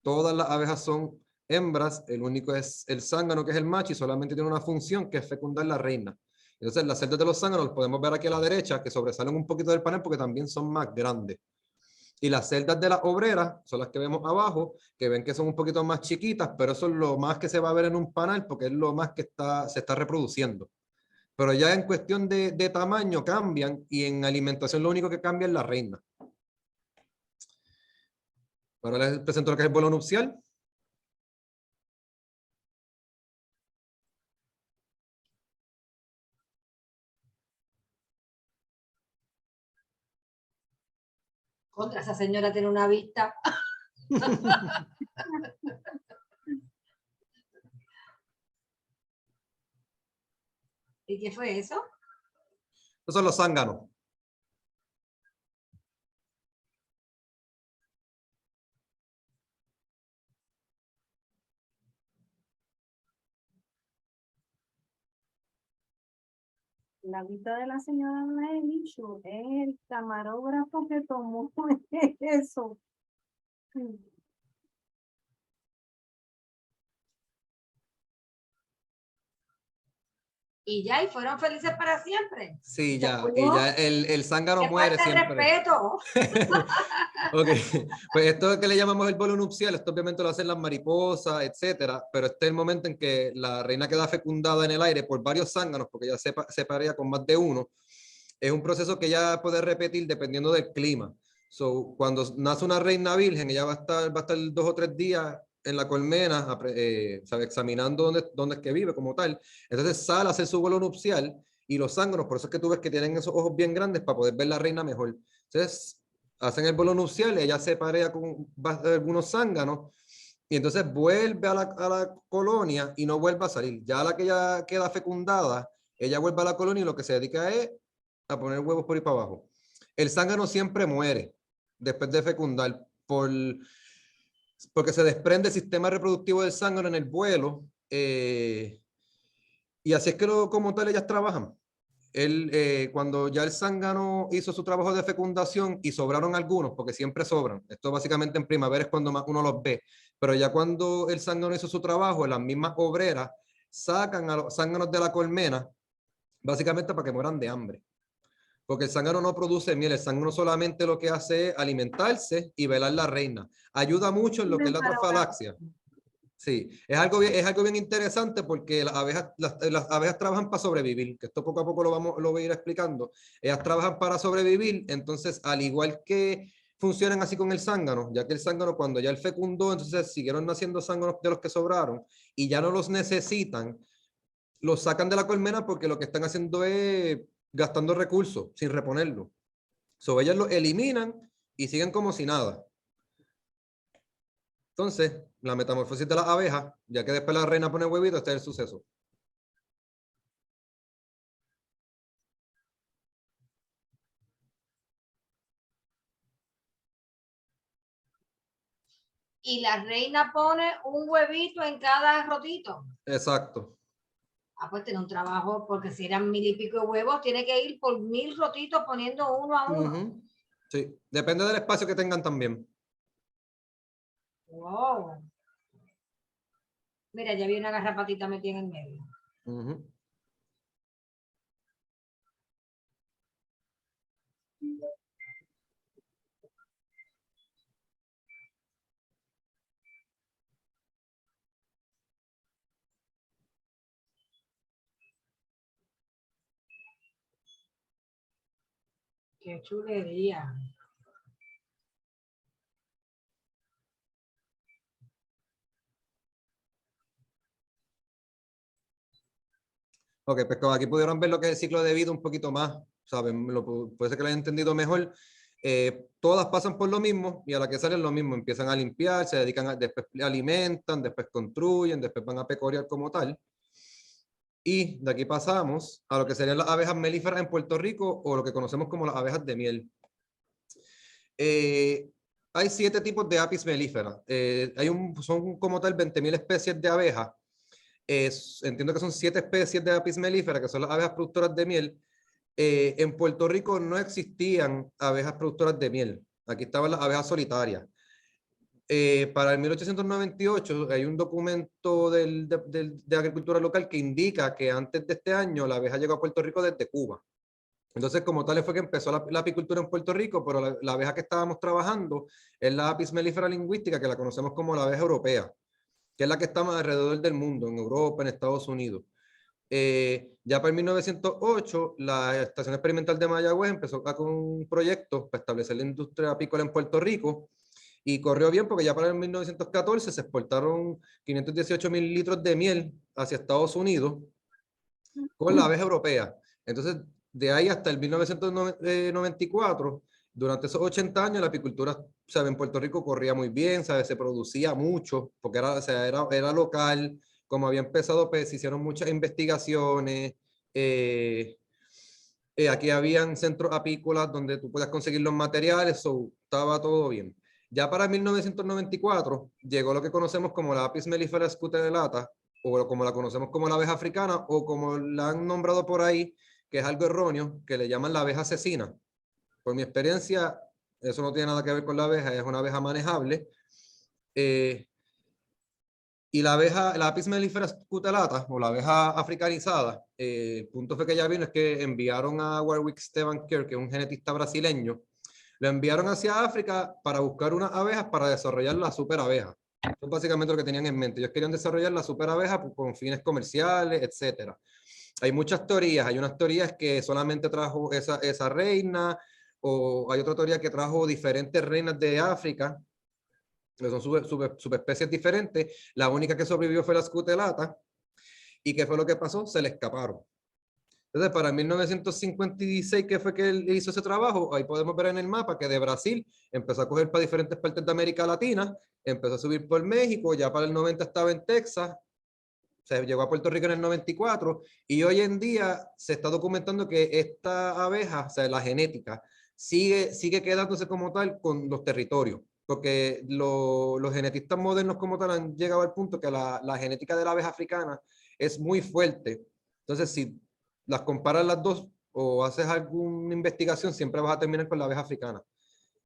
Todas las abejas son hembras, el único es el zángano, que es el macho, y solamente tiene una función, que es fecundar la reina. Entonces, las celdas de los zánganos los podemos ver aquí a la derecha, que sobresalen un poquito del panel porque también son más grandes. Y las celdas de las obreras son las que vemos abajo, que ven que son un poquito más chiquitas, pero eso es lo más que se va a ver en un panel porque es lo más que se está reproduciendo. Pero ya en cuestión de tamaño cambian, y en alimentación lo único que cambia es la reina. Ahora les presento lo que es el vuelo nupcial. Contra, esa señora tiene una vista. ¿Y qué fue eso? Estos son los zánganos. La vista de la señora Melichu es el camarógrafo que tomó eso. Y ya, y fueron felices para siempre. Sí, ¿Se ya. murió? Y ya el zángano ¡Qué muere falta de siempre. respeto! Ok, pues esto que le llamamos el vuelo nupcial, esto obviamente lo hacen las mariposas, etcétera, pero este es el momento en que la reina queda fecundada en el aire por varios zánganos, porque ya se parea con más de uno. Es un proceso que ella puede repetir dependiendo del clima. So, cuando nace una reina virgen, ella va a estar 2 o 3 días en la colmena, sabe, examinando dónde es que vive como tal. Entonces sale a hacer su vuelo nupcial, y los zánganos, por eso es que tú ves que tienen esos ojos bien grandes para poder ver la reina mejor. Entonces hacen el vuelo nupcial, ella se parea con algunos zánganos, y entonces vuelve a la colonia y no vuelve a salir. Ya la que ya queda fecundada, ella vuelve a la colonia y lo que se dedica es a poner huevos por ahí para abajo. El zángano siempre muere después de fecundar porque se desprende el sistema reproductivo del zángano en el vuelo, y así es que como tal ellas trabajan. Cuando ya el zángano hizo su trabajo de fecundación y sobraron algunos, porque siempre sobran, esto básicamente en primavera es cuando más uno los ve, pero ya cuando el zángano hizo su trabajo, las mismas obreras sacan a los zánganos de la colmena, básicamente para que mueran de hambre. Porque el zángano no produce miel, el zángano solamente lo que hace es alimentarse y velar la reina. Ayuda mucho en lo que es la trofalaxia. Sí, es algo bien interesante porque las abejas trabajan para sobrevivir, que esto poco a poco lo voy a ir explicando. Ellas trabajan para sobrevivir, entonces al igual que funcionan así con el zángano, ya que el zángano cuando ya el fecundó, entonces siguieron naciendo zánganos de los que sobraron y ya no los necesitan, los sacan de la colmena porque lo que están haciendo es gastando recursos sin reponerlo. So, ellas lo eliminan y siguen como si nada. Entonces, la metamorfosis de las abejas, ya que después la reina pone huevitos, este es el suceso. Y la reina pone un huevito en cada rotito. Exacto. Ah, pues tiene un trabajo, porque si eran 1000 y pico de huevos, tiene que ir por 1000 rotitos poniendo uno a uno. Sí, depende del espacio que tengan también. Wow. Mira, ya vi una garrapatita metida en el medio. Qué chulería. Ok, pues como aquí pudieron ver lo que es el ciclo de vida un poquito más, ¿saben? Puede ser que lo hayan entendido mejor. Todas pasan por lo mismo y a la que salen lo mismo, empiezan a limpiar, se dedican después alimentan, después construyen, después van a pecorear como tal. Y de aquí pasamos a lo que serían las abejas melíferas en Puerto Rico, o lo que conocemos como las abejas de miel. hay 7 tipos de apis mellifera. Son como tal 20.000 especies de abejas. Entiendo que son 7 especies de apis mellifera, que son las abejas productoras de miel. En Puerto Rico no existían abejas productoras de miel. Aquí estaban las abejas solitarias. Para el 1898 hay un documento de agricultura local que indica que antes de este año la abeja llegó a Puerto Rico desde Cuba. Entonces, como tal, fue que empezó la apicultura en Puerto Rico, pero la abeja que estábamos trabajando es la Apis mellifera lingüística, que la conocemos como la abeja europea, que es la que está más alrededor del mundo, en Europa, en Estados Unidos. Ya para el 1908, la Estación Experimental de Mayagüez empezó con un proyecto para establecer la industria apícola en Puerto Rico, y corrió bien porque ya para el 1914 se exportaron 518.000 litros de miel hacia Estados Unidos con la abeja europea. Entonces, de ahí hasta el 1994, durante esos 80 años, la apicultura, ¿sabe? En Puerto Rico corría muy bien, ¿sabe? Se producía mucho, porque era, o sea, era local. Como había empezado, pues se hicieron muchas investigaciones. Aquí habían centros apícolas donde tú podías conseguir los materiales, estaba todo bien. Ya para 1994 llegó lo que conocemos como la Apis mellifera scutellata, o como la conocemos como la abeja africana, o como la han nombrado por ahí, que es algo erróneo, que le llaman la abeja asesina. Por mi experiencia, eso no tiene nada que ver con la abeja, es una abeja manejable. Y la Apis mellifera scutellata, o la abeja africanizada, el punto fue que ya vino es que enviaron a Warwick Stevan Kerr, que es un genetista brasileño, lo enviaron hacia África para buscar unas abejas para desarrollar la super abeja. Eso es básicamente lo que tenían en mente. Ellos querían desarrollar la super abeja con fines comerciales, etc. Hay muchas teorías. Hay unas teorías que solamente trajo esa reina, o hay otra teoría que trajo diferentes reinas de África, que son subespecies diferentes. La única que sobrevivió fue la scutellata. ¿Y qué fue lo que pasó? Se le escaparon. Entonces, para 1956, que fue que él hizo ese trabajo, ahí podemos ver en el mapa que de Brasil empezó a coger para diferentes partes de América Latina, empezó a subir por México, ya para el 90 estaba en Texas, se llegó a Puerto Rico en el 94, y hoy en día se está documentando que esta abeja, o sea, la genética, sigue quedándose como tal con los territorios, porque los genetistas modernos como tal han llegado al punto que la genética de la abeja africana es muy fuerte. Entonces, si las comparas las dos o haces alguna investigación, siempre vas a terminar con la abeja africana.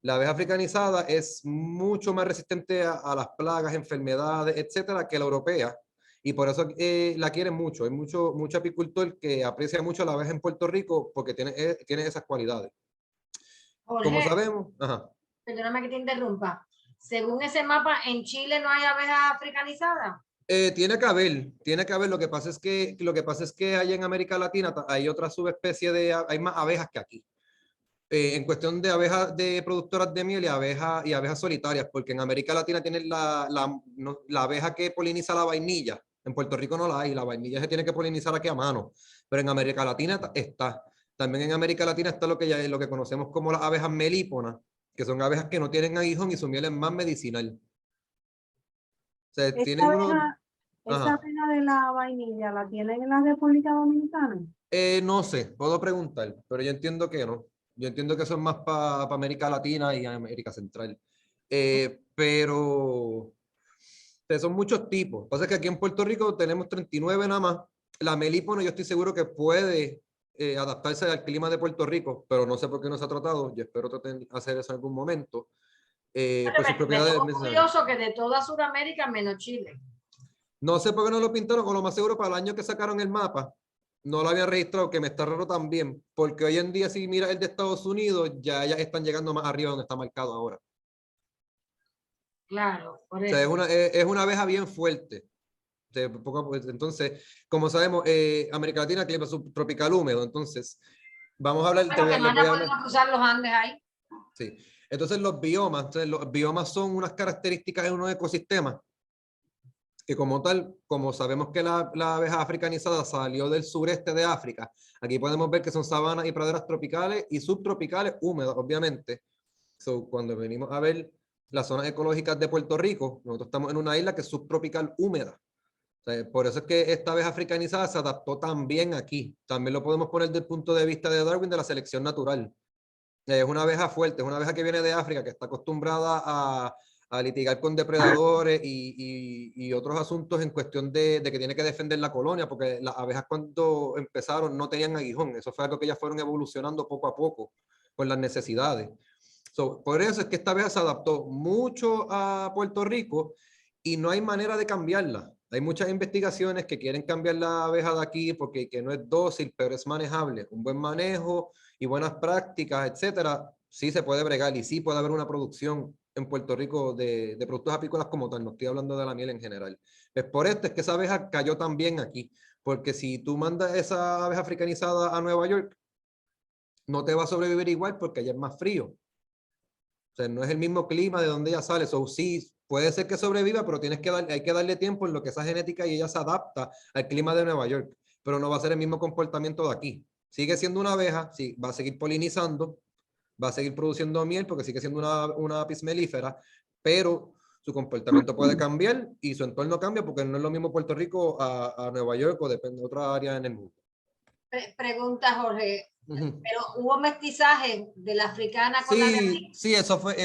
La abeja africanizada es mucho más resistente a las plagas, enfermedades, etcétera, que la europea. Y por eso la quieren mucho. Hay mucho apicultor que aprecia mucho la abeja en Puerto Rico porque tiene esas cualidades. Jorge, como sabemos, ajá. Perdóname que te interrumpa. Según ese mapa, ¿en Chile no hay abeja africanizada? Tiene que haber. Lo que pasa es que allá en América Latina hay otra subespecie hay más abejas que aquí. En cuestión de abejas de productoras de miel y abejas solitarias, porque en América Latina tienen la abeja que poliniza la vainilla. En Puerto Rico no la hay, la vainilla se tiene que polinizar aquí a mano, pero en América Latina está. También en América Latina está lo que conocemos como las abejas melíponas, que son abejas que no tienen aguijón y su miel es más medicinal. O sea, tienen ¿Esa abeja de la vainilla la tienen en la República Dominicana? No sé, puedo preguntar, pero yo entiendo que no. Yo entiendo que son más para América Latina y América Central. Pero son muchos tipos. Lo que pasa es que aquí en Puerto Rico tenemos 39 nada más. La melípona yo estoy seguro que puede adaptarse al clima de Puerto Rico, pero no sé por qué no se ha tratado. Yo espero hacer eso en algún momento. Pues sus propiedades me curioso que de toda Sudamérica menos Chile. No sé por qué no lo pintaron, o lo más seguro para el año que sacaron el mapa no lo habían registrado, que me está raro también, porque hoy en día si miras el de Estados Unidos, ya están llegando más arriba donde está marcado ahora. Claro, por eso. O sea, es una abeja bien fuerte. O sea, entonces, como sabemos, América Latina clima subtropical húmedo, entonces vamos a hablar... Bueno, que no podemos cruzar los Andes ahí. Sí. Entonces los biomas son unas características en unos ecosistemas que como tal, como sabemos que la abeja africanizada salió del sureste de África, aquí podemos ver que son sabanas y praderas tropicales y subtropicales húmedas, obviamente. Cuando venimos a ver las zonas ecológicas de Puerto Rico, nosotros estamos en una isla que es subtropical húmeda. O sea, por eso es que esta abeja africanizada se adaptó tan bien aquí. También lo podemos poner desde el punto de vista de Darwin, de la selección natural. Es una abeja fuerte, es una abeja que viene de África, que está acostumbrada a litigar con depredadores y otros asuntos en cuestión de que tiene que defender la colonia, porque las abejas cuando empezaron no tenían aguijón. Eso fue algo que ellas fueron evolucionando poco a poco con las necesidades. Por eso es que esta abeja se adaptó mucho a Puerto Rico y no hay manera de cambiarla. Hay muchas investigaciones que quieren cambiar la abeja de aquí porque que no es dócil, pero es manejable. Un buen manejo y buenas prácticas, etcétera, sí se puede bregar y sí puede haber una producción en Puerto Rico de productos apícolas como tal. No estoy hablando de la miel en general. Pues por esto es que esa abeja cayó también aquí. Porque si tú mandas esa abeja africanizada a Nueva York, no te va a sobrevivir igual porque allá es más frío. O sea, no es el mismo clima de donde ella sale. So, sí, puede ser que sobreviva, pero hay que darle tiempo en lo que esa genética y ella se adapta al clima de Nueva York. Pero no va a ser el mismo comportamiento de aquí. Sigue siendo una abeja, sí, va a seguir polinizando, va a seguir produciendo miel porque sigue siendo una apis mellifera, pero su comportamiento puede cambiar y su entorno cambia porque no es lo mismo Puerto Rico a Nueva York o depende de otra área en el mundo. Pregunta, Jorge. Pero hubo mestizaje de la africana con la de aquí. Sí, eso fue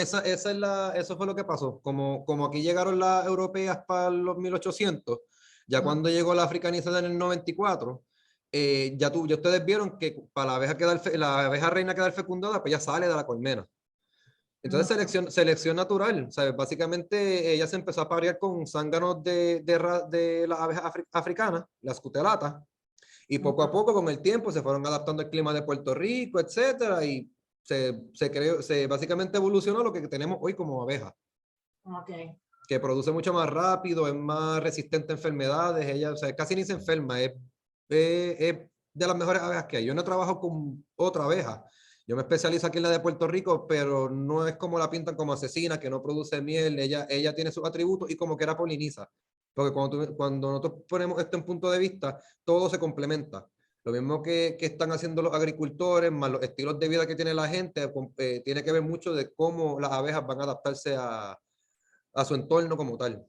lo que pasó. Como aquí llegaron las europeas para los 1800, ya cuando llegó la africanizada en el 94, ya ustedes vieron que para la abeja reina quedar fecundada, pues ya sale de la colmena. Entonces selección natural, ¿sabes? Básicamente ella se empezó a parear con zánganos de las abejas africanas, las cutelatas, y poco a poco, con el tiempo, se fueron adaptando al clima de Puerto Rico, etcétera, y básicamente evolucionó lo que tenemos hoy como abeja. Okay. Que produce mucho más rápido, es más resistente a enfermedades, ella, o sea, casi ni se enferma, es de las mejores abejas que hay. Yo no trabajo con otra abeja, yo me especializo aquí en la de Puerto Rico, pero no es como la pintan como asesina, que no produce miel, ella tiene sus atributos y como que era poliniza. Porque cuando nosotros ponemos esto en punto de vista, todo se complementa. Lo mismo que están haciendo los agricultores, más los estilos de vida que tiene la gente, tiene que ver mucho de cómo las abejas van a adaptarse a su entorno como tal.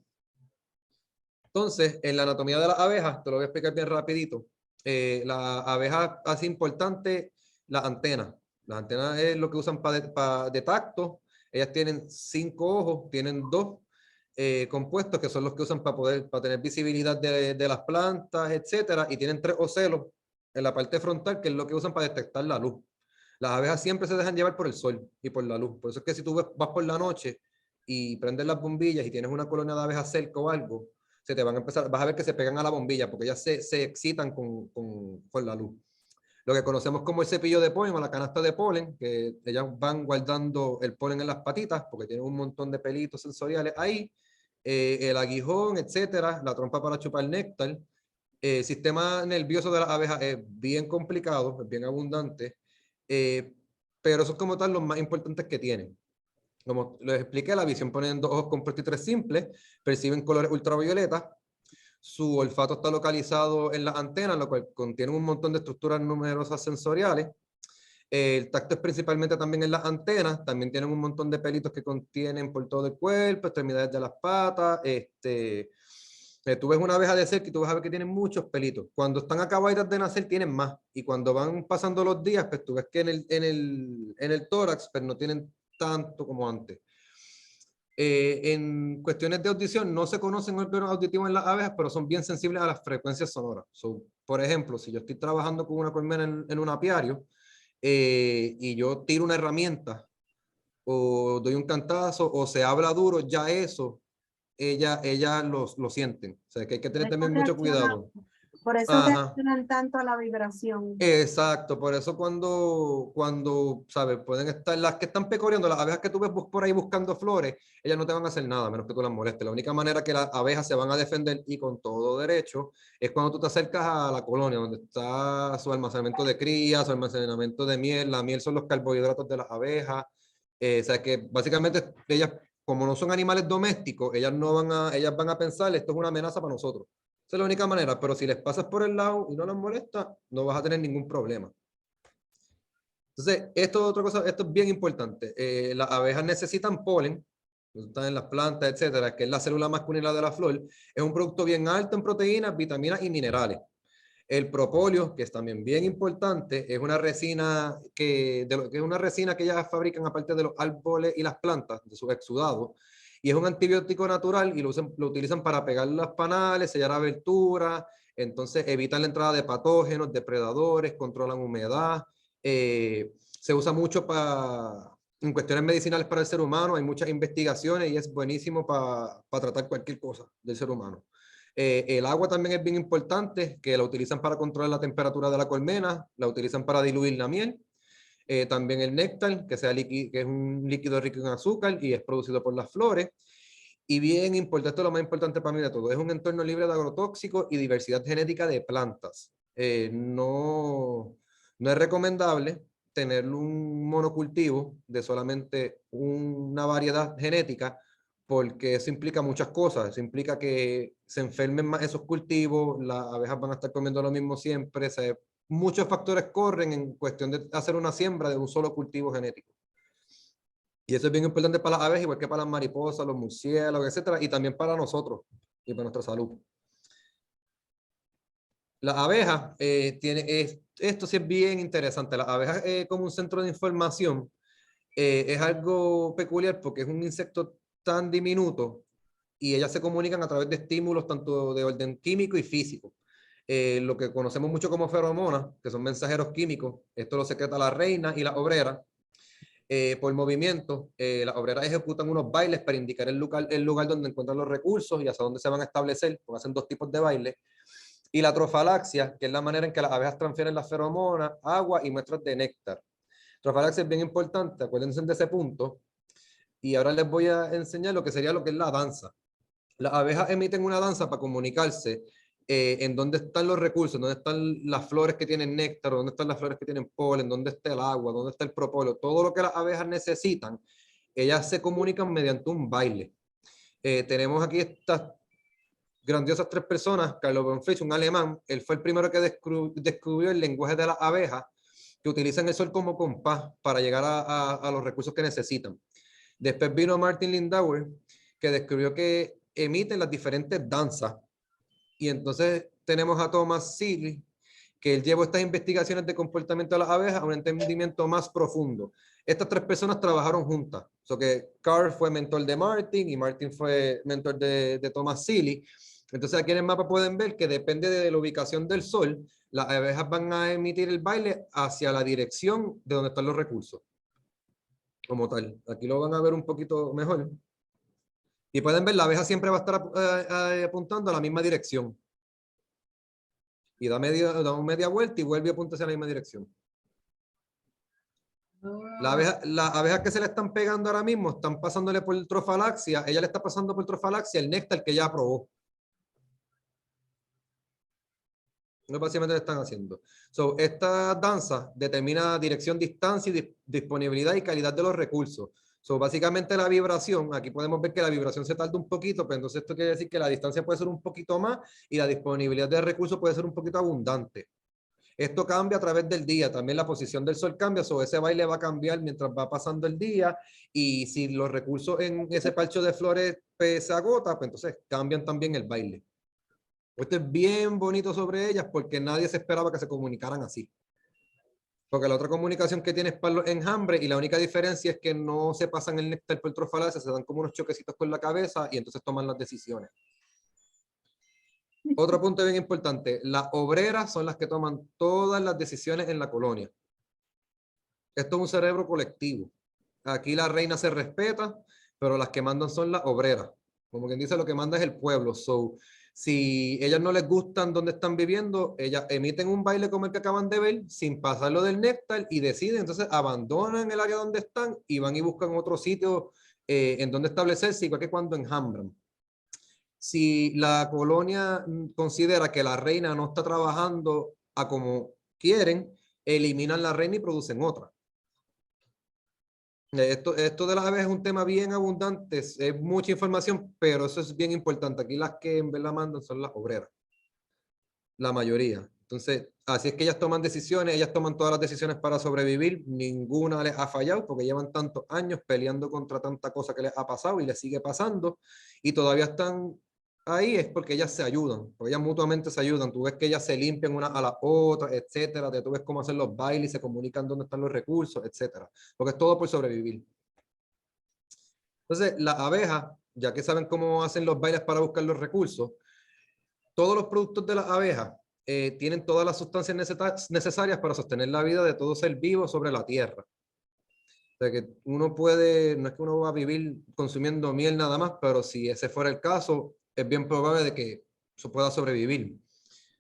Entonces, en la anatomía de las abejas, te lo voy a explicar bien rapidito. La abeja hace importante las antenas. Las antenas es lo que usan de tacto. Ellas tienen 5 ojos, tienen 2 compuestos que son los que usan para tener visibilidad de las plantas, etcétera, y tienen 3 ocelos en la parte frontal, que es lo que usan para detectar la luz. Las abejas siempre se dejan llevar por el sol y por la luz. Por eso es que si tú vas por la noche y prendes las bombillas y tienes una colonia de abejas cerca o algo, se te van a empezar, vas a ver que se pegan a la bombilla porque ellas se excitan con la luz. Lo que conocemos como el cepillo de polen o la canasta de polen, que ellas van guardando el polen en las patitas porque tienen un montón de pelitos sensoriales ahí, el aguijón, etcétera, la trompa para chupar néctar. El sistema nervioso de las abejas es bien complicado, es bien abundante, pero eso es como tal los más importantes que tienen. Como les expliqué, la visión ponen 2 ojos compuestos y 3 simples, perciben colores ultravioletas, su olfato está localizado en las antenas, lo cual contiene un montón de estructuras numerosas sensoriales. El tacto es principalmente también en las antenas, también tienen un montón de pelitos que contienen por todo el cuerpo, extremidades de las patas. Tú ves una abeja de cerca y tú vas a ver que tienen muchos pelitos. Cuando están acabaditas de nacer tienen más, y cuando van pasando los días, pues tú ves que en el tórax pues no tienen tanto como antes. En cuestiones de audición no se conocen órganos auditivos en las abejas, pero son bien sensibles a las frecuencias sonoras. Por ejemplo, si yo estoy trabajando con una colmena en un apiario y yo tiro una herramienta o doy un cantazo o se habla duro, ya eso, ellas lo sienten. O sea, que hay que tener también mucho cuidado. Por eso reaccionan tanto a la vibración. Exacto, por eso cuando, ¿sabes? Pueden estar, las que están pecoreando, las abejas que tú ves por ahí buscando flores, ellas no te van a hacer nada, a menos que tú las molestes. La única manera que las abejas se van a defender, y con todo derecho, es cuando tú te acercas a la colonia, donde está su almacenamiento de crías, su almacenamiento de miel. La miel son los carbohidratos de las abejas. O sea que básicamente ellas, como no son animales domésticos, ellas van a pensar, esto es una amenaza para nosotros. Esa es la única manera, pero si les pasas por el lado y no les molesta, no vas a tener ningún problema. Entonces, esto es bien importante. Las abejas necesitan polen, están en las plantas, etcétera, que es la célula masculina de la flor. Es un producto bien alto en proteínas, vitaminas y minerales. El propóleo, que es también bien importante, es una resina que ellas fabrican aparte de los árboles y las plantas, de sus exudados, y es un antibiótico natural y lo utilizan para pegar las panales, sellar aberturas, entonces evitan la entrada de patógenos, depredadores, controlan humedad, se usa mucho en cuestiones medicinales para el ser humano, hay muchas investigaciones y es buenísimo para tratar cualquier cosa del ser humano. El agua también es bien importante, que la utilizan para controlar la temperatura de la colmena, la utilizan para diluir la miel. También el néctar, que es un líquido rico en azúcar y es producido por las flores. Y bien importante, esto es lo más importante para mí de todo, es un entorno libre de agrotóxicos y diversidad genética de plantas. No es recomendable tener un monocultivo de solamente una variedad genética, porque eso implica muchas cosas. Eso implica que se enfermen más esos cultivos, las abejas van a estar comiendo lo mismo siempre. Muchos factores corren en cuestión de hacer una siembra de un solo cultivo genético. Y eso es bien importante para las abejas, igual que para las mariposas, los murciélagos, etcétera, y también para nosotros y para nuestra salud. Las abejas, esto sí es bien interesante. Las abejas como un centro de información es algo peculiar porque es un insecto tan diminuto y ellas se comunican a través de estímulos tanto de orden químico y físico. Lo que conocemos mucho como feromonas, que son mensajeros químicos, esto lo secreta la reina y la obrera. Por movimiento, las obreras ejecutan unos bailes para indicar el lugar donde encuentran los recursos y hacia dónde se van a establecer, porque hacen dos tipos de bailes. Y la trofalaxia, que es la manera en que las abejas transfieren las feromonas, agua y muestras de néctar. Trofalaxia es bien importante, acuérdense de ese punto. Y ahora les voy a enseñar lo que es la danza. Las abejas emiten una danza para comunicarse en dónde están los recursos, dónde están las flores que tienen néctar, dónde están las flores que tienen polen, dónde está el agua, dónde está el propóleo, todo lo que las abejas necesitan, ellas se comunican mediante un baile. Tenemos aquí estas grandiosas tres personas, Carlo von Frisch, un alemán, él fue el primero que descubrió el lenguaje de las abejas, que utilizan el sol como compás para llegar a los recursos que necesitan. Después vino Martin Lindauer, que descubrió que emiten las diferentes danzas. Y entonces tenemos a Thomas Seeley, que él llevó estas investigaciones de comportamiento de las abejas a un entendimiento más profundo. Estas tres personas trabajaron juntas. So que Carl fue mentor de Martin y Martin fue mentor de Thomas Seeley. Entonces aquí en el mapa pueden ver que depende de la ubicación del sol, las abejas van a emitir el baile hacia la dirección de donde están los recursos. Como tal. Aquí lo van a ver un poquito mejor. Y pueden ver, la abeja siempre va a estar apuntando a la misma dirección. Y da media vuelta y vuelve a apuntar hacia la misma dirección. Las abejas que se le están pegando ahora mismo están pasándole por trofalaxia. Ella le está pasando por trofalaxia el néctar que ella probó. No, básicamente lo están haciendo. Esta danza determina dirección, distancia, y disponibilidad y calidad de los recursos. Básicamente la vibración, aquí podemos ver que la vibración se tarda un poquito, pero entonces esto quiere decir que la distancia puede ser un poquito más y la disponibilidad de recursos puede ser un poquito abundante. Esto cambia a través del día, también la posición del sol cambia, ese baile va a cambiar mientras va pasando el día, y si los recursos en ese parcho de flores se agota, pues entonces cambian también el baile. Esto es bien bonito sobre ellas porque nadie se esperaba que se comunicaran así. Porque la otra comunicación que tiene es para los enjambres y la única diferencia es que no se pasan el néctar por trofalaxia, se dan como unos choquecitos con la cabeza y entonces toman las decisiones. Otro punto bien importante, las obreras son las que toman todas las decisiones en la colonia. Esto es un cerebro colectivo. Aquí la reina se respeta, pero las que mandan son las obreras. Como quien dice, lo que manda es el pueblo. Si ellas no les gustan donde están viviendo, ellas emiten un baile como el que acaban de ver, sin pasarlo del néctar, y deciden, entonces abandonan el área donde están y van y buscan otro sitio en donde establecerse, igual que cuando enjambran. Si la colonia considera que la reina no está trabajando a como quieren, eliminan la reina y producen otra. Esto de las abejas es un tema bien abundante, es mucha información, pero eso es bien importante. Aquí las que en verdad mandan son las obreras, la mayoría. Entonces, así es que ellas toman decisiones, ellas toman todas las decisiones para sobrevivir, ninguna les ha fallado porque llevan tantos años peleando contra tanta cosa que les ha pasado y les sigue pasando, y todavía están ahí es porque ellas se ayudan, porque ellas mutuamente se ayudan. Tú ves que ellas se limpian una a la otra, etcétera. Tú ves cómo hacen los bailes, se comunican dónde están los recursos, etcétera. Porque es todo por sobrevivir. Entonces, las abejas, ya que saben cómo hacen los bailes para buscar los recursos, todos los productos de las abejas tienen todas las sustancias necesarias para sostener la vida de todo ser vivo sobre la tierra. O sea que uno puede, no es que uno va a vivir consumiendo miel nada más, pero si ese fuera el caso, es bien probable de que eso pueda sobrevivir.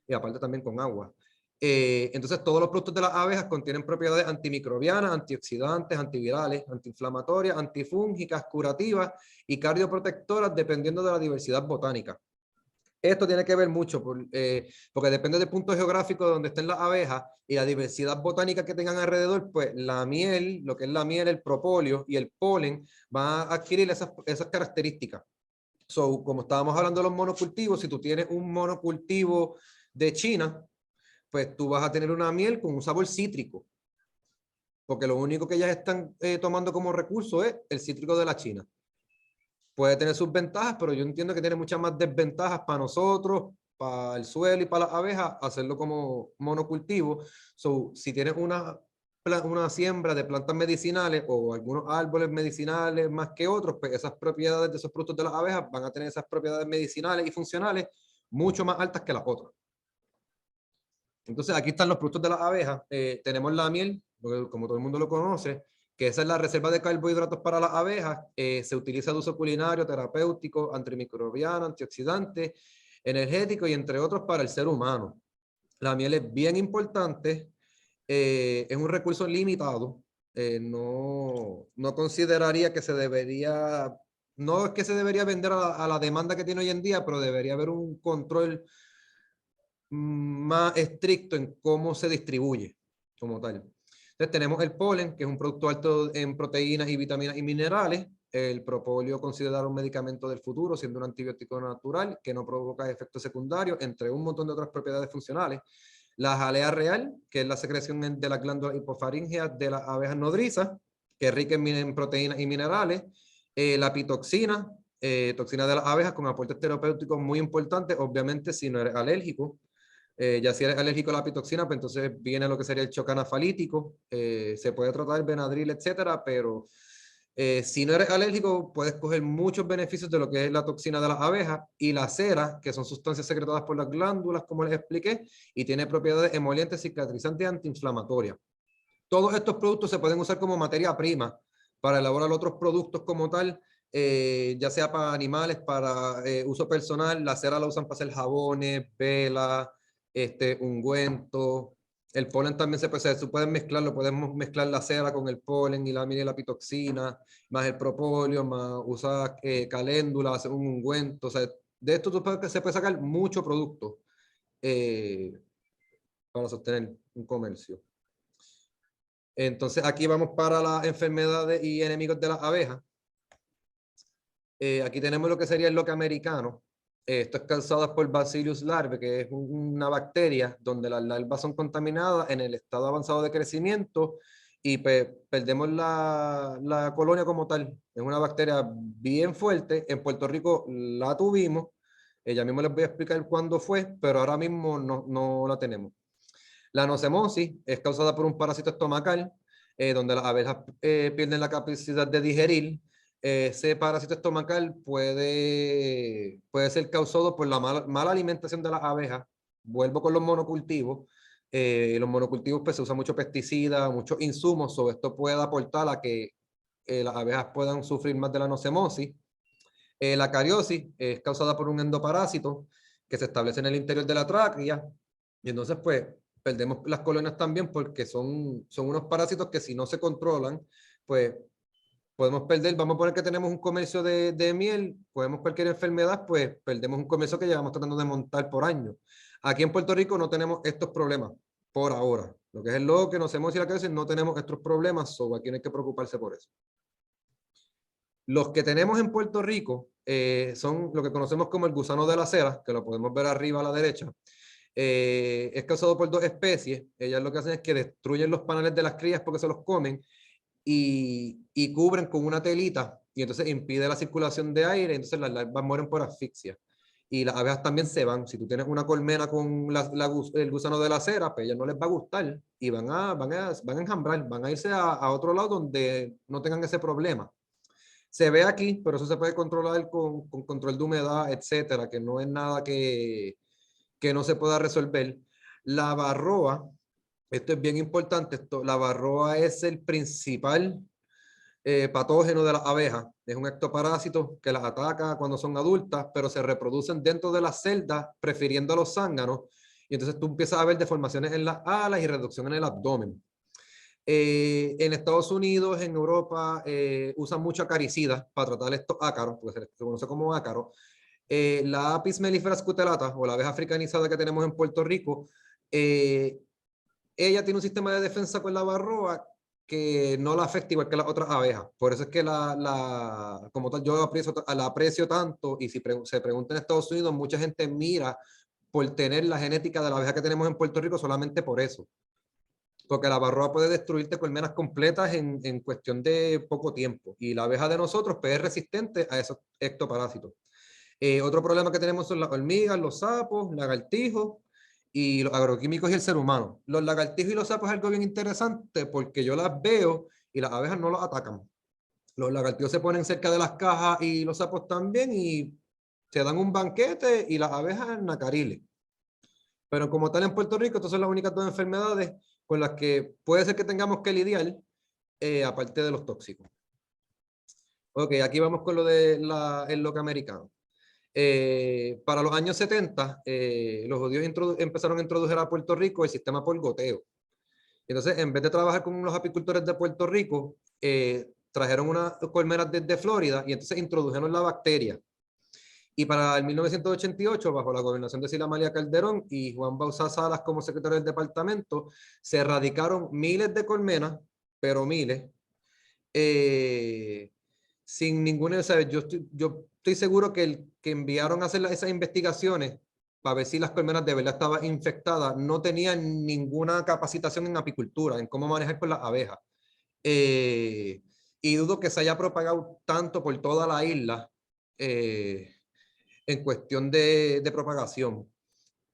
Y aparte también con agua. Entonces, todos los productos de las abejas contienen propiedades antimicrobianas, antioxidantes, antivirales, antiinflamatorias, antifúngicas, curativas y cardioprotectoras, dependiendo de la diversidad botánica. Esto tiene que ver mucho porque depende del punto geográfico donde estén las abejas y la diversidad botánica que tengan alrededor, pues la miel, lo que es la miel, el propóleo y el polen van a adquirir esas características. So, como estábamos hablando de los monocultivos, si tú tienes un monocultivo de China, pues tú vas a tener una miel con un sabor cítrico, porque lo único que ellas están tomando como recurso es el cítrico de la China. Puede tener sus ventajas, pero yo entiendo que tiene muchas más desventajas para nosotros, para el suelo y para las abejas, hacerlo como monocultivo. So, si tienes una siembra de plantas medicinales o algunos árboles medicinales más que otros, pues esas propiedades de esos productos de las abejas van a tener esas propiedades medicinales y funcionales mucho más altas que las otras. Entonces, aquí están los productos de las abejas. Tenemos la miel, como todo el mundo lo conoce, que esa es la reserva de carbohidratos para las abejas. Se utiliza de uso culinario, terapéutico, antimicrobiano, antioxidante, energético y entre otros para el ser humano. La miel es bien importante, es un recurso limitado. No consideraría que se debería, no es que se debería vender a la demanda que tiene hoy en día, pero debería haber un control más estricto en cómo se distribuye como tal. Entonces tenemos el polen, que es un producto alto en proteínas y vitaminas y minerales. El propóleo considerado un medicamento del futuro, siendo un antibiótico natural que no provoca efectos secundarios, entre un montón de otras propiedades funcionales. La jalea real, que es la secreción de las glándulas hipofaríngeas de las abejas nodrizas, que es rica en proteínas y minerales. La pitoxina, toxina de las abejas con aportes terapéuticos muy importantes, obviamente si no eres alérgico. Ya si eres alérgico a la pitoxina, pues entonces viene lo que sería el choc anafalítico. Se puede tratar Benadryl, etcétera, pero si no eres alérgico, puedes coger muchos beneficios de lo que es la toxina de las abejas y la cera, que son sustancias secretadas por las glándulas, como les expliqué, y tiene propiedades emolientes, cicatrizantes y antiinflamatorias. Todos estos productos se pueden usar como materia prima para elaborar otros productos como tal, ya sea para animales, para uso personal. La cera la usan para hacer jabones, velas, ungüentos. El polen también se puede mezclar, podemos mezclar la cera con el polen y la miel y la pitoxina, más el propóleo, más usar caléndula, hacer un ungüento. O sea, de esto se puede sacar mucho producto para sostener un comercio. Entonces aquí vamos para las enfermedades y enemigos de las abejas. Aquí tenemos lo que sería el loque americano. Esto es causado por Bacillus larvae, que es una bacteria donde las larvas son contaminadas en el estado avanzado de crecimiento y perdemos la colonia como tal. Es una bacteria bien fuerte. En Puerto Rico la tuvimos. Ya mismo les voy a explicar cuándo fue, pero ahora mismo no la tenemos. La anocemosis es causada por un parásito estomacal, donde las abejas pierden la capacidad de digerir. Ese parásito estomacal puede ser causado por la mala alimentación de las abejas. Vuelvo con los monocultivos. Los monocultivos pues, se usa mucho pesticida, muchos insumos, sobre esto puede aportar a que las abejas puedan sufrir más de la anocemosis. La cariosis es causada por un endoparásito que se establece en el interior de la tráquea y entonces pues perdemos las colonias también porque son unos parásitos que si no se controlan, pues podemos perder. Vamos a poner que tenemos un comercio de miel, podemos cualquier enfermedad, pues perdemos un comercio que llevamos tratando de montar por años. Aquí en Puerto Rico no tenemos estos problemas por ahora. Lo que es el lobo, que nos hemos y la cabeza, no tenemos estos problemas, so aquí no hay que preocuparse por eso. Los que tenemos en Puerto Rico son lo que conocemos como el gusano de la cera, que lo podemos ver arriba a la derecha. Es causado por dos especies. Ellas lo que hacen es que destruyen los paneles de las crías porque se los comen y cubren con una telita y entonces impide la circulación de aire, entonces las larvas mueren por asfixia. y las abejas también se van. Si tú tienes una colmena con el gusano de la cera, pues a ellas no les va a gustar y van a enjambrar, van a irse a otro lado donde no tengan ese problema. Se ve aquí, pero eso se puede controlar con control de humedad, etcétera, que no es nada que no se pueda resolver. La varroa, esto es bien importante, la varroa es el principal patógeno de las abejas. Es un ectoparásito que las ataca cuando son adultas, pero se reproducen dentro de las celdas, prefiriendo a los zánganos, y entonces tú empiezas a ver deformaciones en las alas y reducción en el abdomen. En Estados Unidos, en Europa, usan mucho acaricidas para tratar estos ácaros, porque se conoce como ácaros. La Apis mellifera scutellata, o la abeja africanizada que tenemos en Puerto Rico, ella tiene un sistema de defensa con la varroa que no la afecta igual que las otras abejas. Por eso es que como tal, yo la aprecio tanto, y si se pregunta en Estados Unidos, mucha gente mira por tener la genética de la abeja que tenemos en Puerto Rico solamente por eso. Porque la varroa puede destruirte colmenas completas en cuestión de poco tiempo. Y la abeja de nosotros pues, es resistente a esos ectoparásitos. Otro problema que tenemos son las hormigas, los sapos, lagartijos y los agroquímicos y el ser humano. Los lagartijos y los sapos es algo bien interesante porque yo las veo y las abejas no los atacan. Los lagartijos se ponen cerca de las cajas y los sapos también y se dan un banquete y las abejas nacariles. Pero como tal en Puerto Rico, estas son las únicas dos enfermedades con las que puede ser que tengamos que lidiar, aparte de los tóxicos. Ok, aquí vamos con lo de el loca americano. Para los años 70, los judíos empezaron a introducir a Puerto Rico el sistema por goteo. Entonces, en vez de trabajar con los apicultores de Puerto Rico, trajeron unas colmenas desde Florida y entonces introdujeron la bacteria. Y para el 1988, bajo la gobernación de Sila Amalia Calderón y Juan Bauzá Salas como secretario del departamento, se erradicaron miles de colmenas, pero miles, sin ninguna, ¿sabes? Yo estoy seguro que enviaron a hacer esas investigaciones para ver si las colmenas de verdad estaban infectadas, no tenían ninguna capacitación en apicultura, en cómo manejar con las abejas. Y dudo que se haya propagado tanto por toda la isla en cuestión de propagación.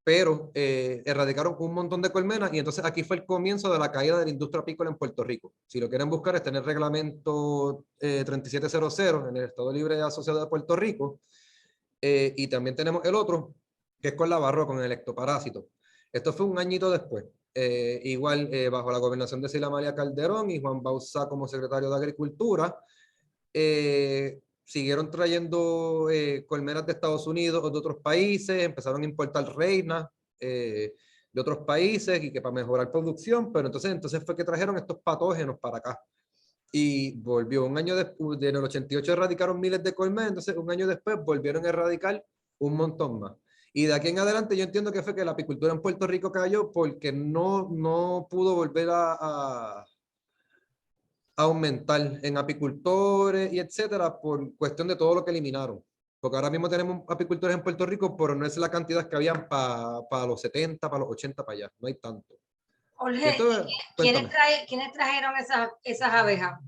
Pero erradicaron un montón de colmenas y entonces aquí fue el comienzo de la caída de la industria apícola en Puerto Rico. Si lo quieren buscar, está en el reglamento 3700 en el Estado Libre Asociado de Puerto Rico. Y también tenemos el otro, que es con la varroa, con el ectoparásito. Esto fue un añito después. Igual bajo la gobernación de Sila María Calderón y Juan Bauzá como secretario de Agricultura, siguieron trayendo colmenas de Estados Unidos o de otros países, empezaron a importar reinas de otros países y que para mejorar producción, pero entonces fue que trajeron estos patógenos para acá. Y volvió un año después, en el 88 erradicaron miles de colmenas, entonces un año después volvieron a erradicar un montón más. Y de aquí en adelante yo entiendo que fue que la apicultura en Puerto Rico cayó porque no pudo volver a aumentar en apicultores y etcétera por cuestión de todo lo que eliminaron. Porque ahora mismo tenemos apicultores en Puerto Rico, pero no es la cantidad que habían para los 70, para los 80, para allá. No hay tanto. Jorge, ¿quiénes trajeron esas abejas?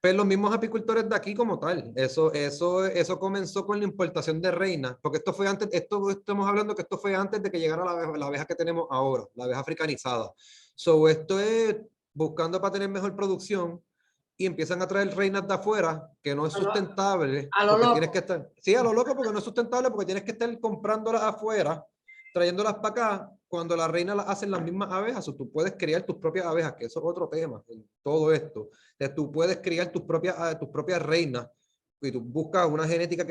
Pues los mismos apicultores de aquí como tal. Eso comenzó con la importación de reinas, porque esto fue antes, estamos hablando que esto fue antes de que llegara la abeja que tenemos ahora, la abeja africanizada. Esto es buscando para tener mejor producción y empiezan a traer reinas de afuera, que no es sustentable. A lo loco. Tienes que estar, sí, a lo loco, porque no es sustentable, porque tienes que estar comprándolas afuera, trayéndolas para acá, cuando las reinas las hacen las mismas abejas, o tú puedes criar tus propias abejas, que eso es otro tema en todo esto. Entonces, tú puedes criar tus propias reinas, y tú buscas una genética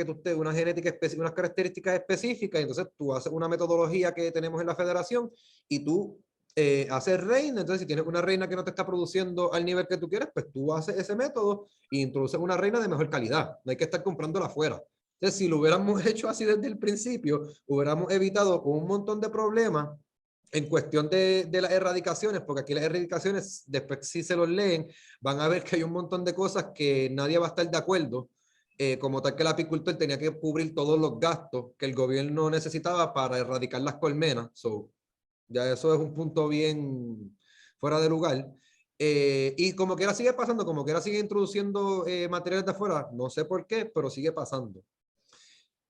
unas características específicas, y entonces tú haces una metodología que tenemos en la federación, y tú hacer reina. Entonces si tienes una reina que no te está produciendo al nivel que tú quieres, pues tú haces ese método e introduces una reina de mejor calidad. No hay que estar comprándola afuera. Entonces si lo hubiéramos hecho así desde el principio, hubiéramos evitado un montón de problemas en cuestión de las erradicaciones, porque aquí las erradicaciones, después si se los leen, van a ver que hay un montón de cosas que nadie va a estar de acuerdo, como tal que el apicultor tenía que cubrir todos los gastos que el gobierno necesitaba para erradicar las colmenas. Ya eso es un punto bien fuera de lugar. Y como quiera sigue pasando, como quiera sigue introduciendo materiales de afuera, no sé por qué, pero sigue pasando.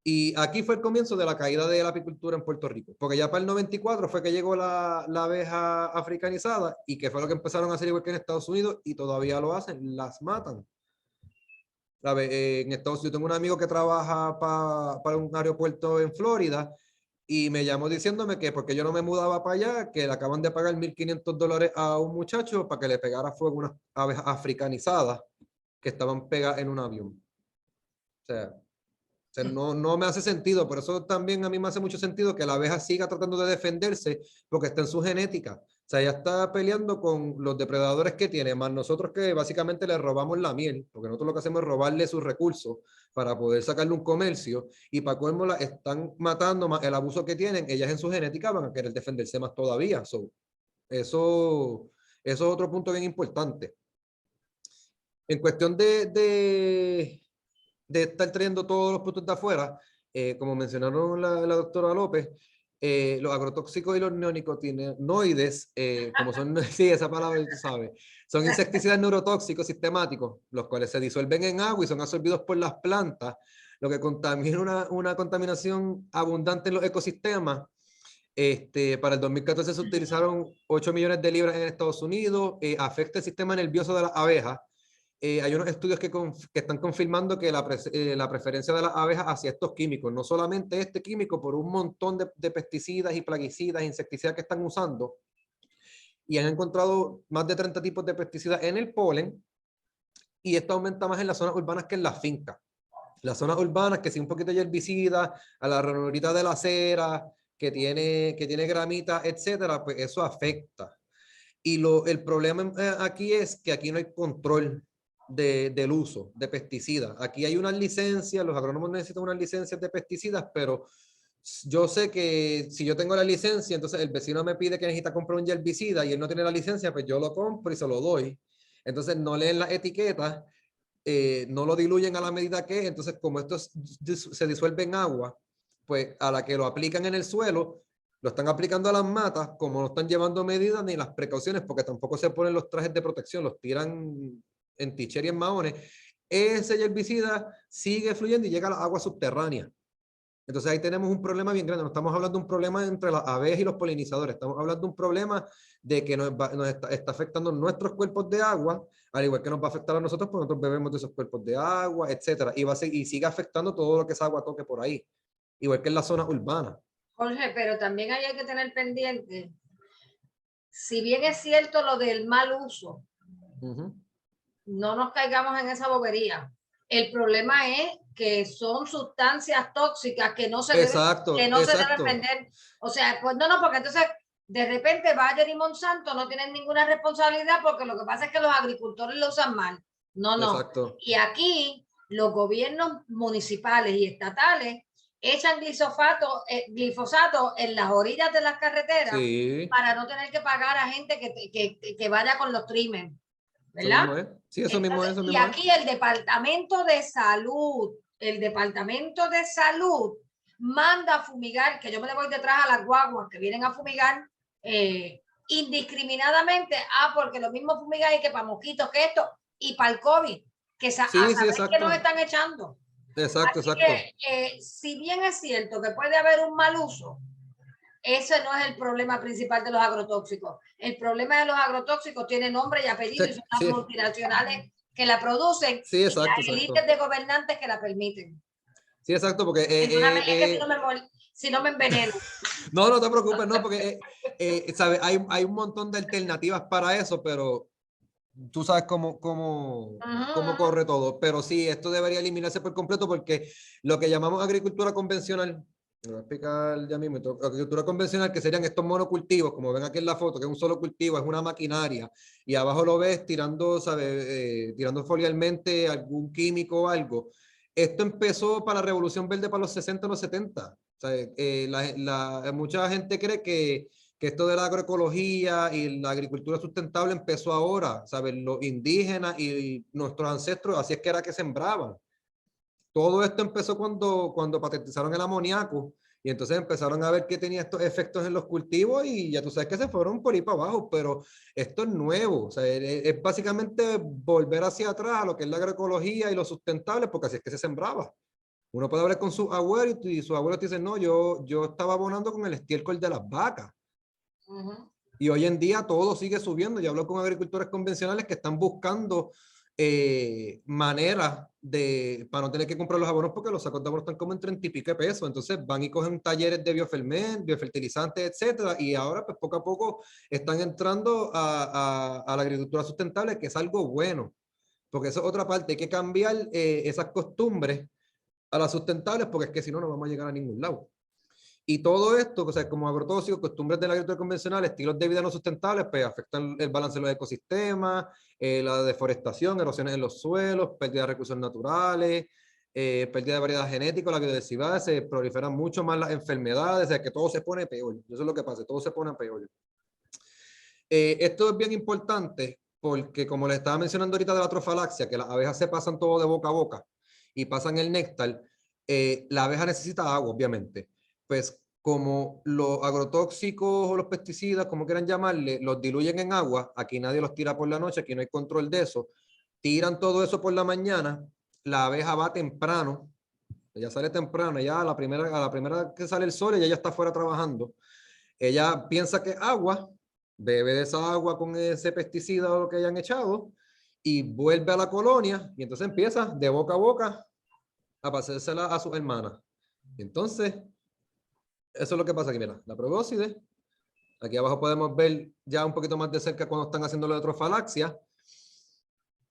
Y aquí fue el comienzo de la caída de la apicultura en Puerto Rico, porque ya para el 94 fue que llegó la abeja africanizada y que fue lo que empezaron a hacer igual que en Estados Unidos y todavía lo hacen, las matan. En Estados Unidos, yo tengo un amigo que trabaja para un aeropuerto en Florida y me llamó diciéndome que porque yo no me mudaba para allá, que le acaban de pagar $1,500 a un muchacho para que le pegara fuego a unas abejas africanizadas que estaban pegadas en un avión. O sea, no me hace sentido, por eso también a mí me hace mucho sentido que la abeja siga tratando de defenderse porque está en su genética. O sea, ella está peleando con los depredadores que tiene, más nosotros que básicamente le robamos la miel, porque nosotros lo que hacemos es robarle sus recursos para poder sacarle un comercio y para colmo la están matando más el abuso que tienen, ellas en su genética van a querer defenderse más todavía. Eso es otro punto bien importante. En cuestión de estar trayendo todos los productos de afuera, como mencionaron la doctora López, los agrotóxicos y los neonicotinoides, como son, sí, esa palabra tú sabes, son insecticidas neurotóxicos sistemáticos, los cuales se disuelven en agua y son absorbidos por las plantas, lo que contamina una contaminación abundante en los ecosistemas. Para el 2014 se utilizaron 8 millones de libras en Estados Unidos, afecta el sistema nervioso de las abejas. Hay unos estudios que están confirmando que la preferencia de las abejas hacia estos químicos, no solamente este químico, por un montón de pesticidas y plaguicidas, insecticidas que están usando, y han encontrado más de 30 tipos de pesticidas en el polen, y esto aumenta más en las zonas urbanas que en las fincas. Las zonas urbanas, que si un poquito de herbicida, a la ranurita de la acera, que tiene gramitas, etcétera, pues eso afecta. Y el problema aquí es que aquí no hay control del uso de pesticidas. Aquí hay unas licencias, los agrónomos necesitan unas licencias de pesticidas, pero yo sé que si yo tengo la licencia, entonces el vecino me pide que necesita comprar un herbicida y él no tiene la licencia, pues yo lo compro y se lo doy. Entonces no leen las etiquetas, no lo diluyen a la medida que, entonces como esto se disuelve en agua, pues a la que lo aplican en el suelo, lo están aplicando a las matas, como no están llevando medidas ni las precauciones, porque tampoco se ponen los trajes de protección, los tiran en ticher y en maones, ese herbicida sigue fluyendo y llega a las aguas subterráneas. Entonces ahí tenemos un problema bien grande. No estamos hablando de un problema entre las abejas y los polinizadores. Estamos hablando de un problema de que nos está afectando nuestros cuerpos de agua, al igual que nos va a afectar a nosotros porque nosotros bebemos de esos cuerpos de agua, etcétera. Y sigue afectando todo lo que esa agua toque por ahí, igual que en la zona urbana. Jorge, pero también hay que tener pendiente, si bien es cierto lo del mal uso, no nos caigamos en esa bobería. El problema es que son sustancias tóxicas que no se deben vender. O sea, pues no, porque entonces de repente Bayer y Monsanto no tienen ninguna responsabilidad porque lo que pasa es que los agricultores lo usan mal. No. Exacto. Y aquí los gobiernos municipales y estatales echan glifosato en las orillas de las carreteras para no tener que pagar a gente que vaya con los trimmers, ¿verdad? Sí, eso mismo es. Y aquí el Departamento de Salud manda a fumigar, que yo me le voy detrás a las guaguas que vienen a fumigar indiscriminadamente, porque lo mismo fumigan y que para mosquitos, que esto, y para el COVID, que saben que nos están echando. Exacto. Que, si bien es cierto que puede haber un mal uso, ese no es el problema principal de los agrotóxicos. El problema de los agrotóxicos tiene nombre y apellido y son las multinacionales que la producen y las élites de gobernantes que la permiten. Sí, exacto, porque... es que si no me enveneno. No te preocupes, no, porque ¿sabes? Hay un montón de alternativas para eso, pero tú sabes cómo corre todo. Pero sí, esto debería eliminarse por completo porque lo que llamamos agricultura convencional, me voy a explicar ya mismo, agricultura convencional, que serían estos monocultivos, como ven aquí en la foto, que es un solo cultivo, es una maquinaria, y abajo lo ves tirando, ¿sabes? Tirando foliarmente algún químico o algo. Esto empezó para la Revolución Verde para los 60 o los 70. O sea, mucha gente cree que esto de la agroecología y la agricultura sustentable empezó ahora, ¿sabes? Los indígenas y nuestros ancestros, así es que era que sembraban. Todo esto empezó cuando patentizaron el amoníaco y entonces empezaron a ver que tenía estos efectos en los cultivos y ya tú sabes que se fueron por ahí para abajo, pero esto es nuevo, o sea, es básicamente volver hacia atrás a lo que es la agroecología y lo sustentable, porque así es que se sembraba. Uno puede hablar con sus abuelos y sus abuelos te dicen, no, yo estaba abonando con el estiércol de las vacas. Y hoy en día todo sigue subiendo. Yo hablo con agricultores convencionales que están buscando maneras para no tener que comprar los abonos porque los sacos de abonos están como en 30 y pico de pesos. Entonces van y cogen talleres de biofertilizantes, etcétera. Y ahora, pues poco a poco están entrando a la agricultura sustentable, que es algo bueno. Porque eso es otra parte. Hay que cambiar esas costumbres a las sustentables porque es que si no, no vamos a llegar a ningún lado. Y todo esto, o sea, como agrotóxicos, costumbres de la agricultura convencional, estilos de vida no sustentables, pues afectan el balance de los ecosistemas, la deforestación, erosiones en los suelos, pérdida de recursos naturales, pérdida de variedad genética, la biodiversidad, se proliferan mucho más las enfermedades, o sea, que todo se pone peor. Eso es lo que pasa, todo se pone peor. Esto es bien importante porque, como les estaba mencionando ahorita de la trofalaxia, que las abejas se pasan todo de boca a boca y pasan el néctar, la abeja necesita agua, obviamente. Pues como los agrotóxicos o los pesticidas, como quieran llamarle, los diluyen en agua, aquí nadie los tira por la noche, aquí no hay control de eso, tiran todo eso por la mañana, la abeja va temprano, ella sale temprano, ya a la primera que sale el sol, ella ya está afuera trabajando, ella piensa que es agua, bebe de esa agua con ese pesticida o lo que hayan echado, y vuelve a la colonia, y entonces empieza de boca a boca a pasársela a sus hermanas. Entonces, eso es lo que pasa aquí, mira, la probóscide. Aquí abajo podemos ver ya un poquito más de cerca cuando están haciendo lo de trofalaxia.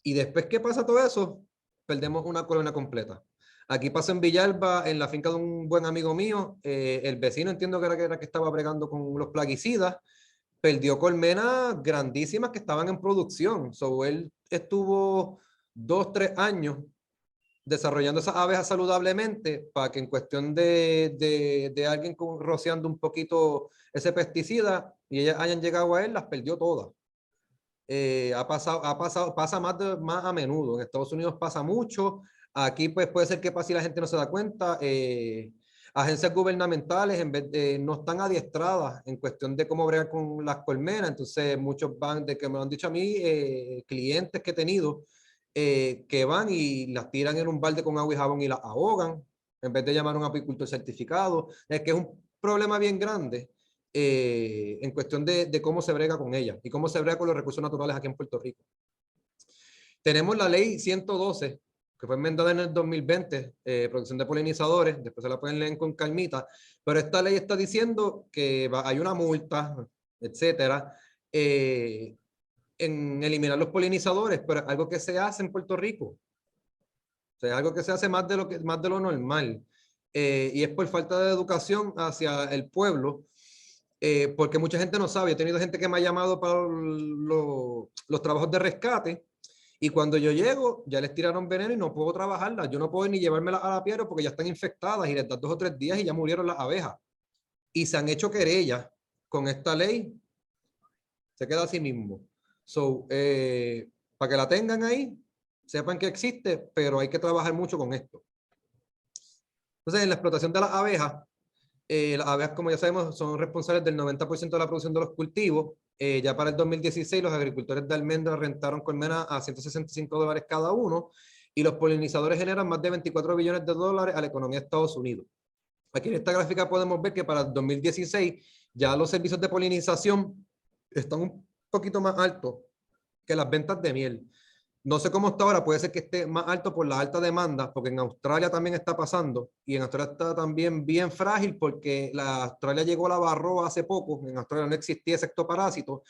Y después que pasa todo eso, perdemos una colonia completa. Aquí pasa en Villalba, en la finca de un buen amigo mío, el vecino entiendo que era que estaba bregando con los plaguicidas, perdió colmenas grandísimas que estaban en producción. So, él estuvo 2, 3 años desarrollando esas abejas saludablemente para que en cuestión de alguien rociando un poquito ese pesticida y ellas hayan llegado a él, las perdió todas. Pasa más a menudo. En Estados Unidos pasa mucho. Aquí pues puede ser que pase y la gente no se da cuenta. Agencias gubernamentales no están adiestradas en cuestión de cómo bregar con las colmenas. Entonces muchos van, de que me lo han dicho a mí, clientes que he tenido, que van y las tiran en un balde con agua y jabón y las ahogan, en vez de llamar a un apicultor certificado. Es que es un problema bien grande en cuestión de cómo se brega con ella y cómo se brega con los recursos naturales aquí en Puerto Rico. Tenemos la ley 112, que fue enmendada en el 2020, protección de polinizadores, después se la pueden leer con calmita, pero esta ley está diciendo que hay una multa, etcétera, en eliminar los polinizadores, pero es algo que se hace en Puerto Rico. O sea, algo que se hace más de lo normal. Y es por falta de educación hacia el pueblo, porque mucha gente no sabe. He tenido gente que me ha llamado para los trabajos de rescate y cuando yo llego ya les tiraron veneno y no puedo trabajarlas. Yo no puedo ni llevármelas a la piedra porque ya están infectadas y les dan 2 o 3 días y ya murieron las abejas. Y se han hecho querellas con esta ley. Se queda así mismo. So, para que la tengan ahí, sepan que existe, pero hay que trabajar mucho con esto. Entonces, en la explotación de las abejas, como ya sabemos, son responsables del 90% de la producción de los cultivos. Ya para el 2016, los agricultores de almendras rentaron colmenas a $165 cada uno y los polinizadores generan más de $24 billones a la economía de Estados Unidos. Aquí en esta gráfica podemos ver que para el 2016 ya los servicios de polinización están un poquito más altos que las ventas de miel. No sé cómo está ahora, puede ser que esté más alto por la alta demanda, porque en Australia también está pasando, y en Australia está también bien frágil, porque Australia llegó a la varroa hace poco, en Australia no existía ese ectoparásito,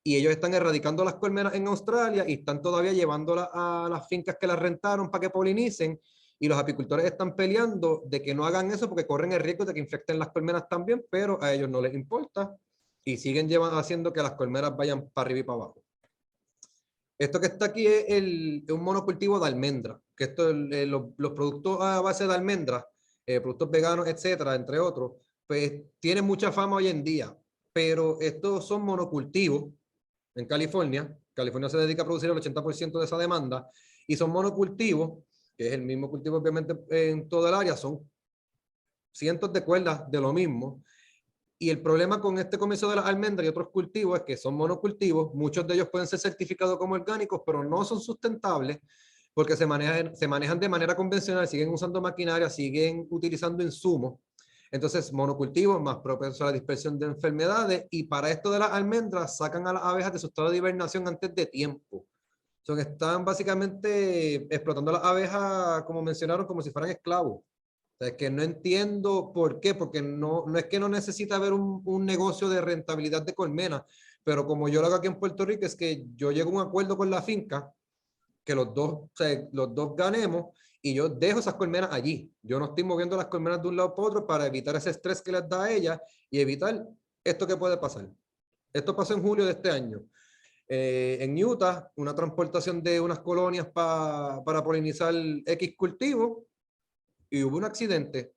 y ellos están erradicando las colmenas en Australia y están todavía llevándolas a las fincas que las rentaron para que polinicen, y los apicultores están peleando de que no hagan eso porque corren el riesgo de que infecten las colmenas también, pero a ellos no les importa, y siguen haciendo que las colmenas vayan para arriba y para abajo. Esto que está aquí es un monocultivo de almendra, que esto los productos a base de almendra, productos veganos, etcétera, entre otros, pues tienen mucha fama hoy en día, pero estos son monocultivos en California. California se dedica a producir el 80% de esa demanda y son monocultivos, que es el mismo cultivo obviamente en todo el área, son cientos de cuerdas de lo mismo. Y el problema con este comienzo de las almendras y otros cultivos es que son monocultivos, muchos de ellos pueden ser certificados como orgánicos, pero no son sustentables porque se manejan de manera convencional, siguen usando maquinaria, siguen utilizando insumos. Entonces, monocultivos más propensos a la dispersión de enfermedades, y para esto de las almendras sacan a las abejas de su estado de hibernación antes de tiempo. Son, están básicamente explotando a las abejas, como mencionaron, como si fueran esclavos. O sea, es que no entiendo por qué, porque no es que no necesita haber un negocio de rentabilidad de colmenas, pero como yo lo hago aquí en Puerto Rico, es que yo llego a un acuerdo con la finca, que o sea, los dos ganemos, y yo dejo esas colmenas allí. Yo no estoy moviendo las colmenas de un lado para otro para evitar ese estrés que les da a ellas y evitar esto que puede pasar. Esto pasó en julio de este año. En Utah, una transportación de unas colonias para polinizar X cultivo, y hubo un accidente.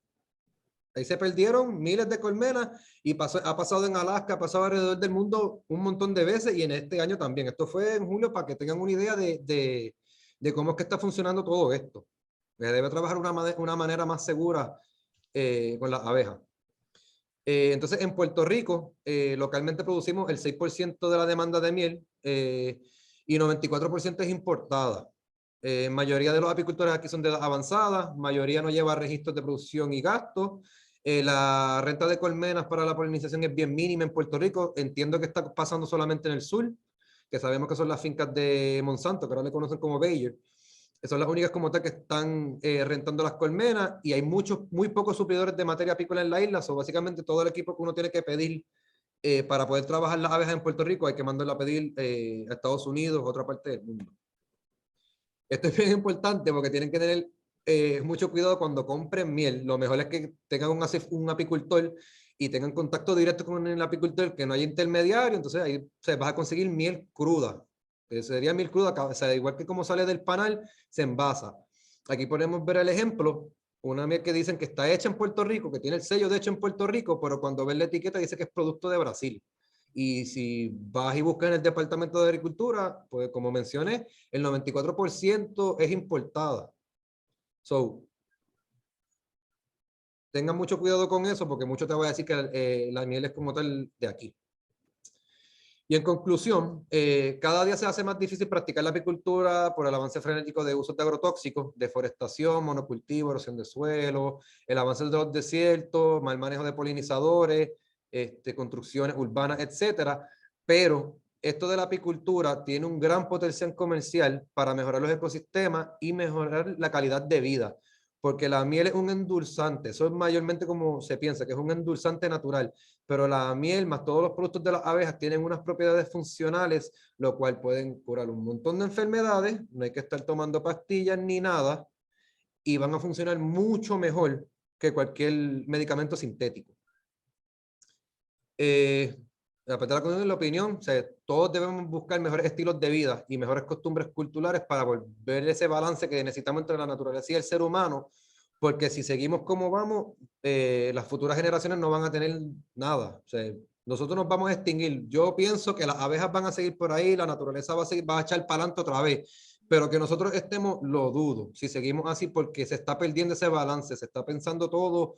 Ahí se perdieron miles de colmenas, y ha pasado en Alaska, ha pasado alrededor del mundo un montón de veces, y en este año también. Esto fue en julio, para que tengan una idea de cómo es que está funcionando todo esto. Se debe trabajar una manera más segura con las abejas. Entonces, en Puerto Rico, localmente producimos el 6% de la demanda de miel, y 94% es importada. Mayoría de los apicultores aquí son de edad avanzada, mayoría no lleva registros de producción y gastos. La renta de colmenas para la polinización es bien mínima en Puerto Rico. Entiendo que está pasando solamente en el sur, que sabemos que son las fincas de Monsanto, que ahora le conocen como Bayer. Son las únicas como tal que están rentando las colmenas, y hay muy pocos suplidores de materia apícola en la isla. So, básicamente todo el equipo que uno tiene que pedir para poder trabajar las abejas en Puerto Rico hay que mandarlo a pedir a Estados Unidos o otra parte del mundo. Esto es bien importante porque tienen que tener mucho cuidado cuando compren miel. Lo mejor es que tengan un apicultor y tengan contacto directo con el apicultor, que no haya intermediario. Entonces ahí se vas a conseguir miel cruda. Sería miel cruda, o sea, igual que como sale del panal, se envasa. Aquí podemos ver el ejemplo, una miel que dicen que está hecha en Puerto Rico, que tiene el sello de hecho en Puerto Rico, pero cuando ves la etiqueta dice que es producto de Brasil. Y si vas y buscas en el Departamento de Agricultura, pues como mencioné, el 94% es importada. So, tengan mucho cuidado con eso, porque mucho te voy a decir que la miel es como tal de aquí. Y en conclusión, cada día se hace más difícil practicar la apicultura por el avance frenético de usos de agrotóxicos, deforestación, monocultivo, erosión de suelo, el avance de los desiertos, mal manejo de polinizadores, construcciones urbanas, etcétera. Pero esto de la apicultura tiene un gran potencial comercial para mejorar los ecosistemas y mejorar la calidad de vida, porque la miel es un endulzante. Eso es mayormente como se piensa, que es un endulzante natural, pero la miel más todos los productos de las abejas tienen unas propiedades funcionales, lo cual pueden curar un montón de enfermedades. No hay que estar tomando pastillas ni nada, y van a funcionar mucho mejor que cualquier medicamento sintético. A la opinión, o sea, todos debemos buscar mejores estilos de vida y mejores costumbres culturales para volver ese balance que necesitamos entre la naturaleza y el ser humano, porque si seguimos como vamos, las futuras generaciones no van a tener nada. O sea, nosotros nos vamos a extinguir. Yo pienso que las abejas van a seguir por ahí, la naturaleza va a echar para adelante otra vez, pero que nosotros estemos, lo dudo, si seguimos así, porque se está perdiendo ese balance, se está pensando todo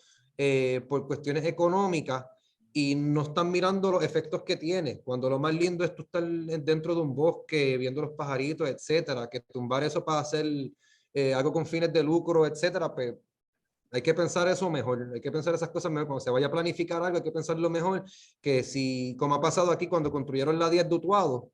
por cuestiones económicas, y no están mirando los efectos que tiene. Cuando lo más lindo es tú estar dentro de un bosque, viendo los pajaritos, etcétera, que tumbar eso para hacer algo con fines de lucro, etcétera, pues hay que pensar eso mejor, hay que pensar esas cosas mejor. Cuando se vaya a planificar algo, hay que pensarlo mejor, que si, como ha pasado aquí cuando construyeron la 10 de Utuado,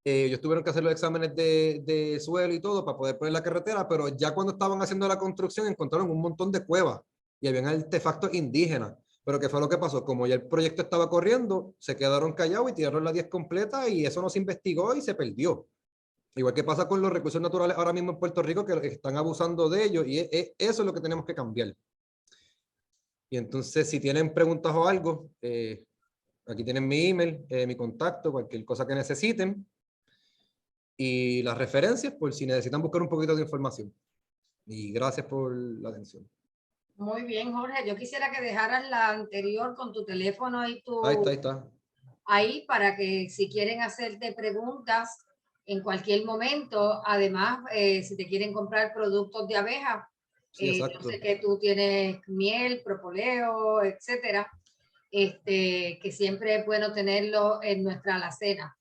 ellos tuvieron que hacer los exámenes de suelo y todo para poder poner la carretera, pero ya cuando estaban haciendo la construcción encontraron un montón de cuevas y habían artefactos indígenas. Pero ¿qué fue lo que pasó? Como ya el proyecto estaba corriendo, se quedaron callados y tiraron la 10 completa, y eso no se investigó y se perdió. Igual que pasa con los recursos naturales ahora mismo en Puerto Rico, que están abusando de ellos, y eso es lo que tenemos que cambiar. Y entonces, si tienen preguntas o algo, aquí tienen mi email, mi contacto, cualquier cosa que necesiten, y las referencias por si necesitan buscar un poquito de información. Y gracias por la atención. Muy bien, Jorge. Yo quisiera que dejaras la anterior con tu teléfono y tu... Ahí está. Ahí para que si quieren hacerte preguntas en cualquier momento, además, si te quieren comprar productos de abeja, Sí, yo sé que tú tienes miel, propóleo, etcétera, que siempre es bueno tenerlo en nuestra alacena.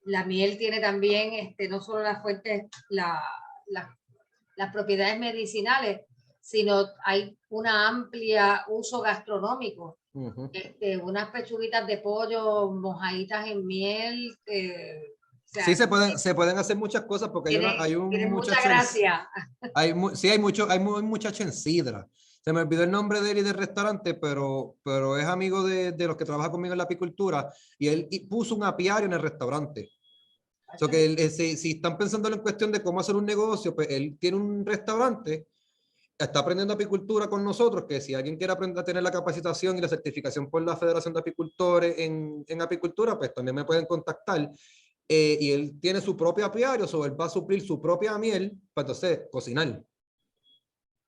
La miel tiene también no solo las fuentes, las propiedades medicinales, sino hay una amplia uso gastronómico. Unas pechuguitas de pollo mojaditas en miel. O sea, sí, se pueden hacer muchas cosas porque hay un tiene mucha muchacho. gracia. Sí, hay un muchacho en Sidra. Se me olvidó el nombre de él y del restaurante, pero es amigo de los que trabajan conmigo en la apicultura y él puso un apiario en el restaurante. So que si están pensando en cuestión de cómo hacer un negocio, pues él tiene un restaurante, está aprendiendo apicultura con nosotros, que si alguien quiere aprender a tener la capacitación y la certificación por la Federación de Apicultores en apicultura, pues también me pueden contactar. Y él tiene su propio apiario, so él va a suplir su propia miel para entonces cocinar.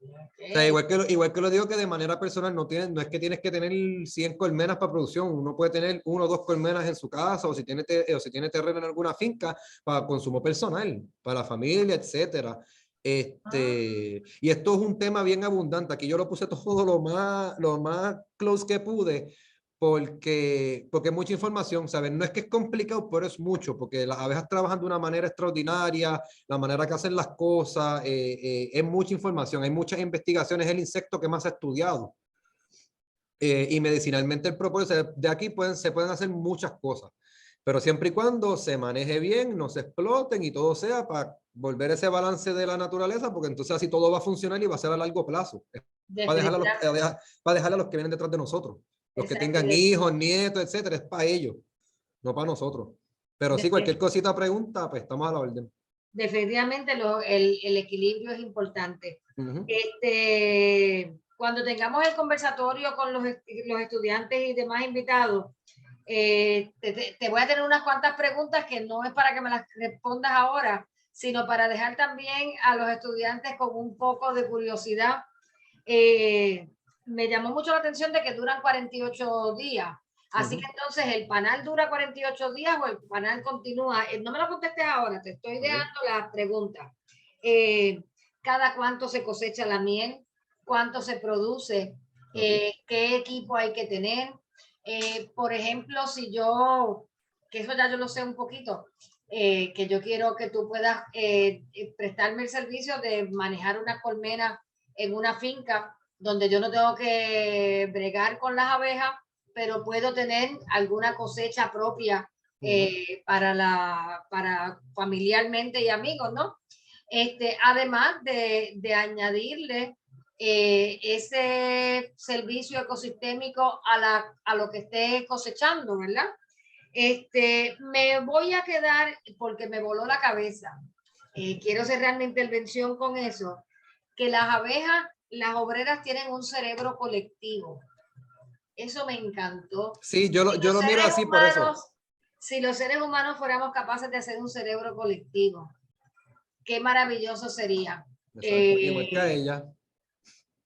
O sea, igual que lo digo que de manera personal no es que tienes que tener 100 colmenas para producción, uno puede tener 1 o 2 colmenas en su casa o si tiene terreno en alguna finca para consumo personal, para la familia, etcétera. Y esto es un tema bien abundante, aquí yo lo puse todo lo más close que pude porque es mucha información, ¿sabes? No es que es complicado, pero es mucho, porque las abejas trabajan de una manera extraordinaria, la manera que hacen las cosas, es mucha información, hay muchas investigaciones, es el insecto que más se ha estudiado. Y medicinalmente el propósito, de aquí se pueden hacer muchas cosas, pero siempre y cuando se maneje bien, no se exploten y todo sea para volver ese balance de la naturaleza, porque entonces así todo va a funcionar y va a ser a largo plazo. Para dejarle a los que vienen detrás de nosotros. Los que tengan hijos, nietos, etcétera, es para ellos, no para nosotros. Pero sí, cualquier cosita pregunta, pues estamos a la orden. Definitivamente el equilibrio es importante. Cuando tengamos el conversatorio con los estudiantes y demás invitados, te voy a tener unas cuantas preguntas que no es para que me las respondas ahora, sino para dejar también a los estudiantes con un poco de curiosidad. Me llamó mucho la atención de que duran 48 días. Así que entonces, ¿el panal dura 48 días o el panal continúa? No me lo contestes ahora, te estoy dejando las preguntas. ¿Cada cuánto se cosecha la miel? ¿Cuánto se produce? ¿Qué equipo hay que tener? Por ejemplo, si yo, que eso ya yo lo sé un poquito, que yo quiero que tú puedas prestarme el servicio de manejar una colmena en una finca donde yo no tengo que bregar con las abejas, pero puedo tener alguna cosecha propia para familiarmente y amigos, ¿no? Además de añadirle ese servicio ecosistémico a lo que esté cosechando, ¿verdad? Me voy a quedar, porque me voló la cabeza, quiero cerrar mi intervención con eso, que las abejas, las obreras tienen un cerebro colectivo. Eso me encantó. Sí, yo lo miro así por eso. Si los seres humanos fuéramos capaces de hacer un cerebro colectivo, qué maravilloso sería. Igual que a ella.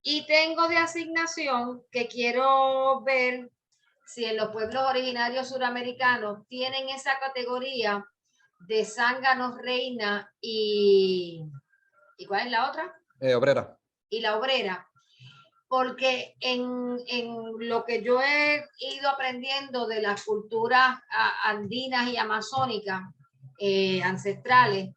Y tengo de asignación que quiero ver si en los pueblos originarios suramericanos tienen esa categoría de zánganos reina y ¿cuál es la otra? Obrera. Y la obrera. Porque en lo que yo he ido aprendiendo de las culturas andinas y amazónicas ancestrales,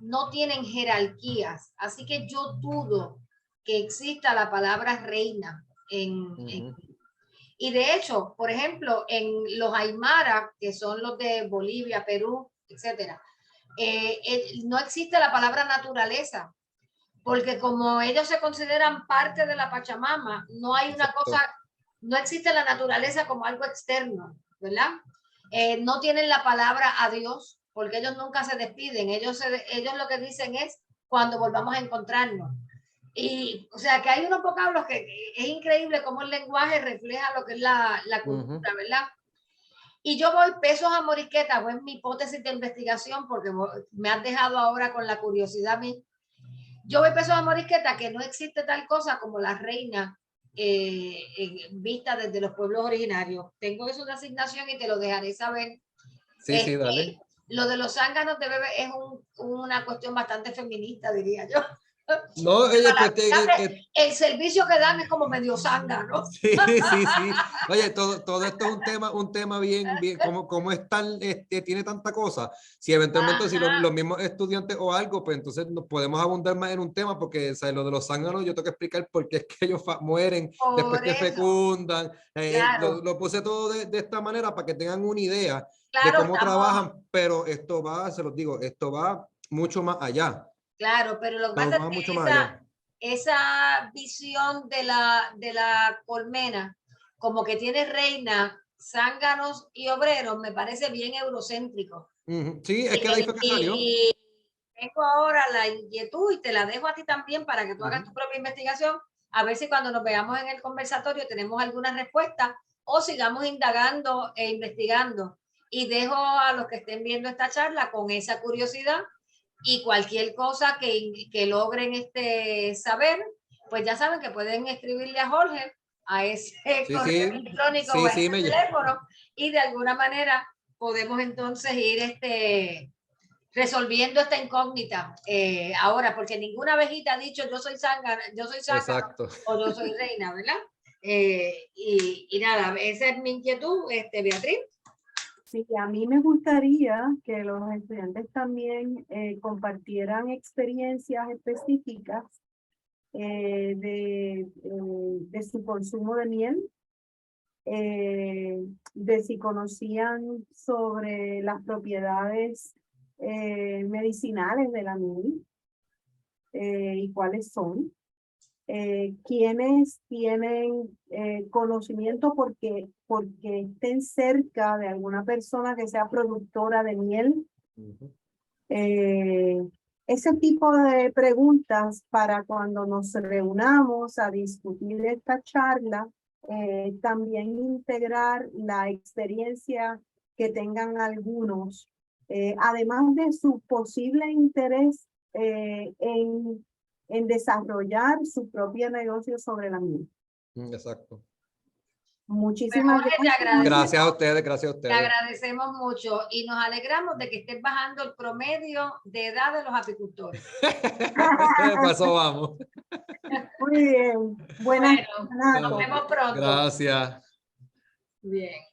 no tienen jerarquías. Así que yo dudo que exista la palabra reina y de hecho, por ejemplo, en los Aymara, que son los de Bolivia, Perú, etcétera, no existe la palabra naturaleza, porque como ellos se consideran parte de la Pachamama, no hay una cosa, no existe la naturaleza como algo externo, ¿verdad? No tienen la palabra a Dios, porque ellos nunca se despiden, ellos lo que dicen es cuando volvamos a encontrarnos. Y, o sea, que hay unos vocablos que es increíble cómo el lenguaje refleja lo que es la cultura, ¿verdad? Y yo voy pesos a morisquetas, pues es mi hipótesis de investigación, porque me has dejado ahora con la curiosidad a mí. Yo voy pesos a morisquetas que no existe tal cosa como la reina vista desde los pueblos originarios. Tengo eso de asignación y te lo dejaré saber. Sí, dale. Lo de los zánganos de bebé es una cuestión bastante feminista, diría yo. No, oye, pues, El servicio que dan es como medio zángano. sí, sí, sí. Oye, todo esto es un tema bien, como es tan, tiene tanta cosa. Si eventualmente, si los mismos estudiantes o algo, pues entonces nos podemos abundar más en un tema, porque ¿sabes? Lo de los zánganos, yo tengo que explicar por qué es que ellos mueren después que fecundan. Claro. Lo puse todo de esta manera para que tengan una idea de Claro, cómo trabajan, pero esto va, se los digo, esto va mucho más allá. Claro, pero lo que Esto pasa va es mucho que más allá. esa visión de la colmena, como que tiene reina, zánganos y obreros, me parece bien eurocéntrico. Sí, es que de ahí fue que salió. Y tengo ahora la inquietud y te la dejo a ti también para que tú hagas tu propia investigación, a ver si cuando nos veamos en el conversatorio tenemos alguna respuesta o sigamos indagando e investigando. Y dejo a los que estén viendo esta charla con esa curiosidad y cualquier cosa que logren saber, pues ya saben que pueden escribirle a Jorge a ese correo electrónico o a ese teléfono y de alguna manera podemos entonces ir resolviendo esta incógnita ahora, porque ninguna abejita ha dicho yo soy zángano o yo soy reina, ¿verdad? Y nada, esa es mi inquietud, Beatriz. Sí, a mí me gustaría que los estudiantes también compartieran experiencias específicas de su consumo de miel, de si conocían sobre las propiedades medicinales de la miel y cuáles son. Quienes tienen conocimiento porque estén cerca de alguna persona que sea productora de miel. Ese tipo de preguntas para cuando nos reunamos a discutir esta charla, también integrar la experiencia que tengan algunos, además de su posible interés en desarrollar su propio negocio sobre la miel. Exacto. Muchísimas gracias. Gracias a ustedes, Te agradecemos mucho y nos alegramos de que estés bajando el promedio de edad de los apicultores. Paso, vamos. Muy bien. Buenas Bueno, nos vemos pronto. Gracias. Bien.